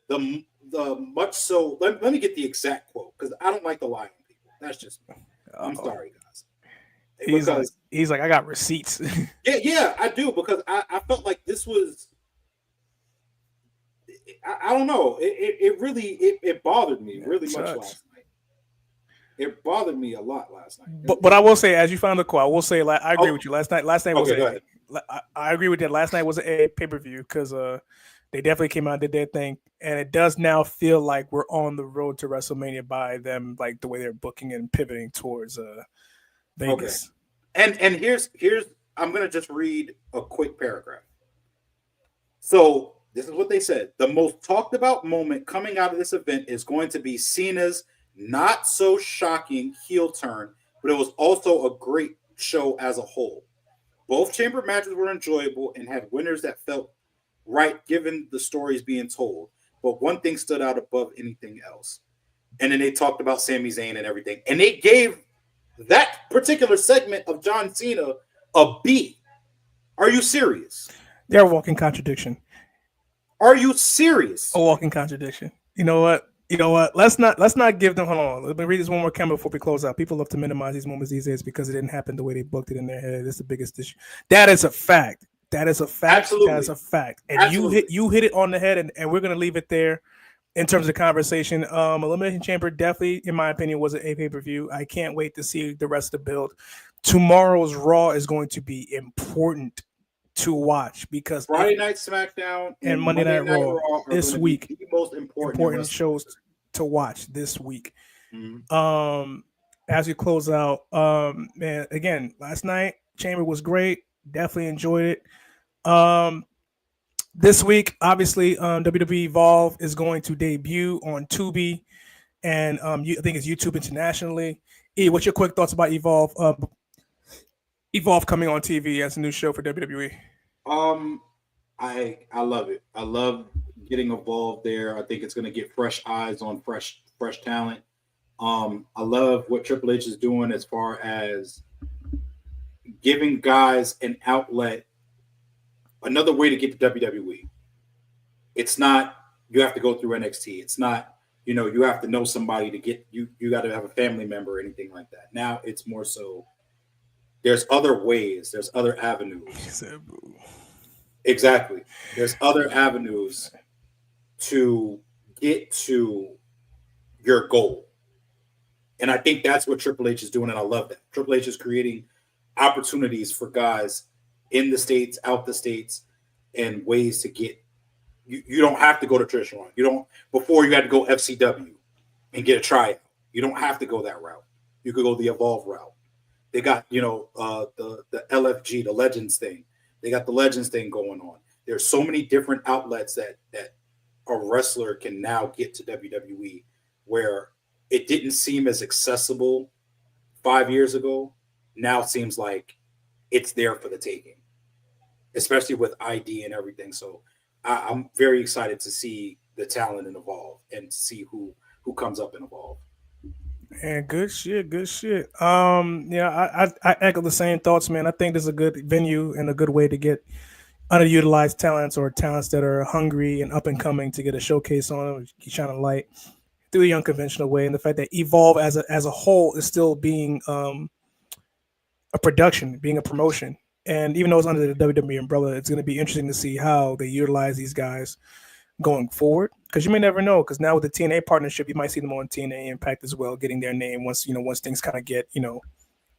much so. Let me get the exact quote because I don't like to lie on people. That's just me. I'm sorry, guys. He's like, I got receipts. Yeah, I do because I felt like this was. I don't know. It really bothered me really much last night. It bothered me a lot last night. But I will say, as you found the quote, I will say, like, I agree with you. Last night was okay, I agree with that. Last night was a pay-per-view because they definitely came out and did their thing, and it does now feel like we're on the road to WrestleMania by them, like the way they're booking and pivoting towards Vegas. Okay. And here's I'm gonna just read a quick paragraph. So this is what they said: the most talked about moment coming out of this event is going to be Cena's not so shocking heel turn, but it was also a great show as a whole. Both chamber matches were enjoyable and had winners that felt right given the stories being told. But one thing stood out above anything else. And then they talked about Sami Zayn and everything. And they gave that particular segment of John Cena a B. Are you serious? They're a walking contradiction. Are you serious? A walking contradiction. You know what? Let's not give them. Hold on. Let me read this one more comment before we close out. People love to minimize these moments these days because it didn't happen the way they booked it in their head. That's the biggest issue. That is a fact. Absolutely. That is a fact. And Absolutely. you hit it on the head, and we're gonna leave it there in terms of the conversation. Elimination Chamber definitely, in my opinion, was an pay-per-view. I can't wait to see the rest of the build. Tomorrow's Raw is going to be important to watch because Friday Night SmackDown and Monday Night Raw this week, the most important shows to watch this week. Mm-hmm. As we close out, man, again, last night Chamber was great. Definitely enjoyed it. This week, obviously, WWE Evolve is going to debut on Tubi, and I think it's YouTube internationally. E, what's your quick thoughts about Evolve? Evolve coming on TV as a new show for WWE. I love it. I love getting involved there. I think it's going to get fresh eyes on fresh talent. I love what Triple H is doing as far as giving guys an outlet, another way to get to WWE. It's not you have to go through NXT. It's not, you have to know somebody to get you. You got to have a family member or anything like that. Now it's more so there's other ways, there's other avenues. Exactly. There's other avenues to get to your goal. And I think that's what Triple H is doing, and I love that. Triple H is creating opportunities for guys in the States, out the States, and ways to get you don't have to go to Trish. Before you had to go FCW and get a tryout. You don't have to go that route. You could go the Evolve route. They got, the LFG, the Legends thing. They got the Legends thing going on. There's so many different outlets that a wrestler can now get to WWE, where it didn't seem as accessible 5 years ago. Now it seems like it's there for the taking, especially with ID and everything. So I'm very excited to see the talent in Evolve and to see who comes up in Evolve. And good shit. I echo the same thoughts, man. I think this is a good venue and a good way to get underutilized talents or talents that are hungry and up and coming to get a showcase on, shine a light through the unconventional way. And the fact that Evolve as a whole is still being a production, being a promotion. And even though it's under the WWE umbrella, it's going to be interesting to see how they utilize these guys going forward. Because you may never know. Because now with the TNA partnership, you might see them on TNA Impact as well, getting their name once things kind of get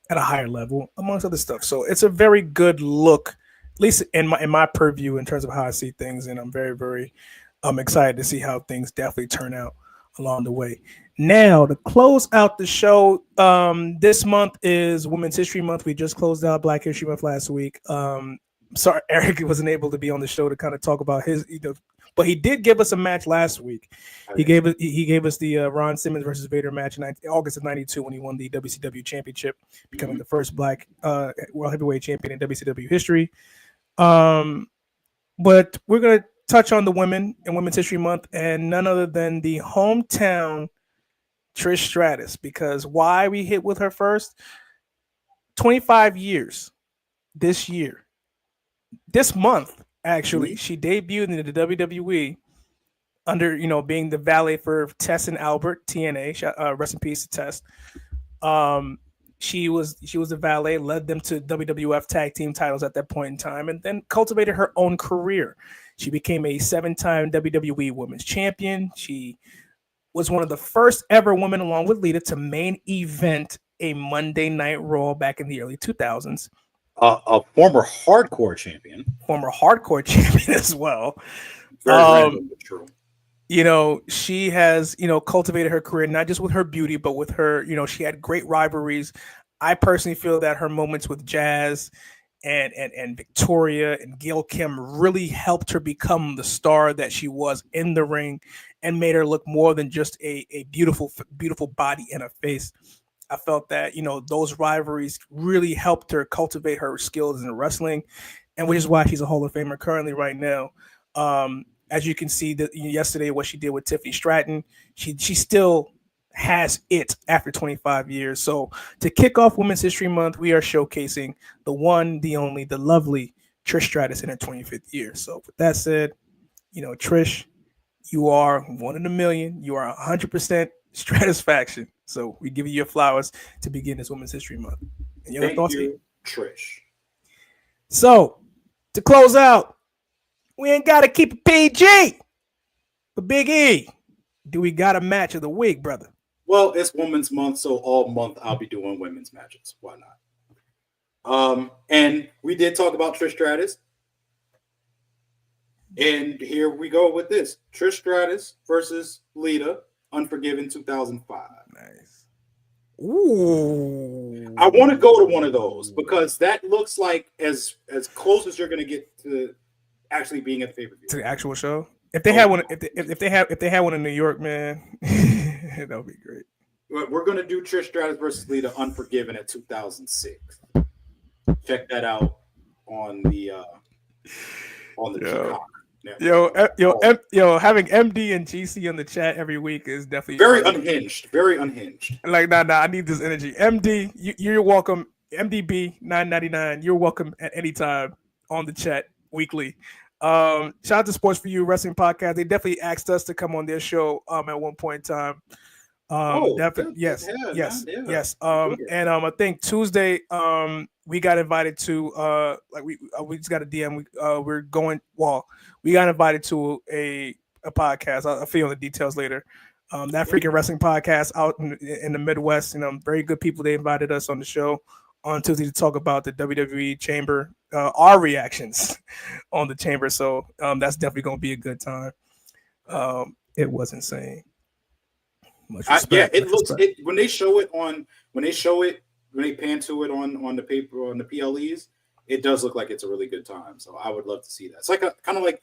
at a higher level, amongst other stuff. So it's a very good look, at least in my purview in terms of how I see things, and I'm very, very excited to see how things definitely turn out along the way. Now, to close out the show, this month is Women's History Month. We just closed out Black History Month last week. Sorry, Eric wasn't able to be on the show to kind of talk about his, but he did give us a match last week. He gave us the Ron Simmons versus Vader match in August of '92 when he won the WCW Championship, becoming the first Black World Heavyweight Champion in WCW history. But we're gonna touch on the women in Women's History Month, and none other than the hometown Trish Stratus, because why we hit with her first? 25 years this year. This month, actually, she debuted in the WWE under, being the valet for Tess and Albert, TNA. Rest in peace to Tess. She was the valet, led them to WWF tag team titles at that point in time, and then cultivated her own career. She became a 7-time WWE Women's Champion. She was one of the first ever women, along with Lita, to main event a Monday Night Raw back in the early 2000s. A former hardcore champion. As well. Very random, but true. She has, cultivated her career, not just with her beauty, but with her, she had great rivalries. I personally feel that her moments with Jazz and Victoria and Gail Kim really helped her become the star that she was in the ring, and made her look more than just a beautiful body and a face. I felt that, those rivalries really helped her cultivate her skills in wrestling, and which is why she's a Hall of Famer currently right now. As you can see that yesterday, what she did with Tiffany Stratton, she still has it after 25 years. So to kick off Women's History Month, we are showcasing the one, the only, the lovely Trish Stratus in her 25th year. So with that said, Trish, you are one in a million. You are 100% Stratusfaction. So we give you your flowers to begin this Women's History Month. And your Thank you, Trish. So to close out, we ain't got to keep it PG. But Big E, do we got a match of the week, brother? Well, it's Women's Month, so all month I'll be doing women's matches. Why not? And we did talk about Trish Stratus. And here we go with this. Trish Stratus versus Lita, Unforgiven 2005. Nice. Ooh. I want to go to one of those because that looks like as close as you're going to get to actually being at the pay-per-view. To the actual show? If they had one, if they had one in New York, man, that would be great. We're going to do Trish Stratus versus Lita Unforgiven at 2006. Check that out on the Peacock. Yo, having MD and GC on the chat every week is definitely very unhinged. Very unhinged. Like, nah, I need this energy. MD, you're welcome MDB 9.99. You're welcome at any time on the chat weekly. Shout out to Sports for You Wrestling Podcast. They definitely asked us to come on their show at one point in time. Definitely, yes, yeah, yes, man, yeah. yes. And I think Tuesday, we got invited to we just got a DM. We're going. Well, we got invited to a podcast. I'll fill in the details later. That freaking wrestling podcast out in the Midwest. Very good people. They invited us on the show on Tuesday to talk about the WWE Chamber, our reactions on the Chamber. So that's definitely going to be a good time. It was insane. Much respect, it looks it when they show it when they pan to it on the paper on the PLEs, it does look like it's a really good time. So I would love to see that. It's like a kind of like,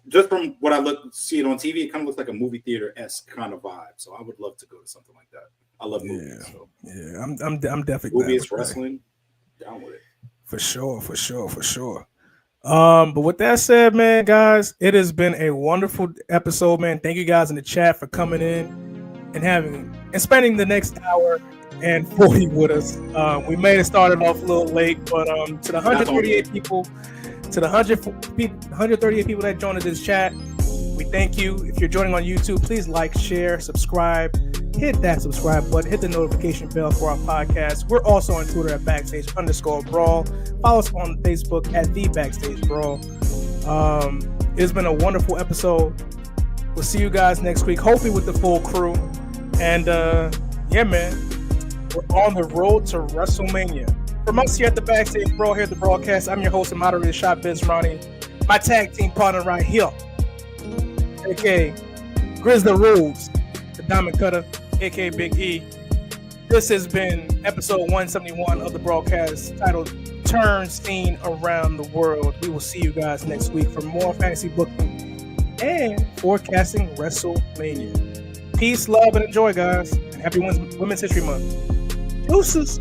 just from what I see it on TV, it kind of looks like a movie theater-esque kind of vibe. So I would love to go to something like that. I love movies. Yeah, so. yeah. I'm definitely movies, wrestling, down with it. For sure. But with that said, man, guys, it has been a wonderful episode, man. Thank you guys in the chat for coming in and spending the next hour and 40 with us. We may have started off a little late, but to the 138 people, to the 138 people that joined this chat, we thank you. If you're joining on YouTube, please like, share, subscribe, hit that subscribe button, hit the notification bell for our podcast. We're also on Twitter at @backstage_brawl. Follow us on Facebook at the Backstage Brawl. It's been a wonderful episode. We'll see you guys next week, hopefully with the full crew. And yeah, man, we're on the road to WrestleMania. From us here at the Backstage Brawl, here at the broadcast, I'm your host and moderator, Shot Biz Ronnie. My tag team partner right here, aka Grizzly Rhodes, the Diamond Cutter, aka Big E. This has been episode 171 of the broadcast titled Turn Scene Around the World. We will see you guys next week for more fantasy booking and forecasting WrestleMania. Peace, love, and enjoy, guys. And happy Women's History Month. Deuces.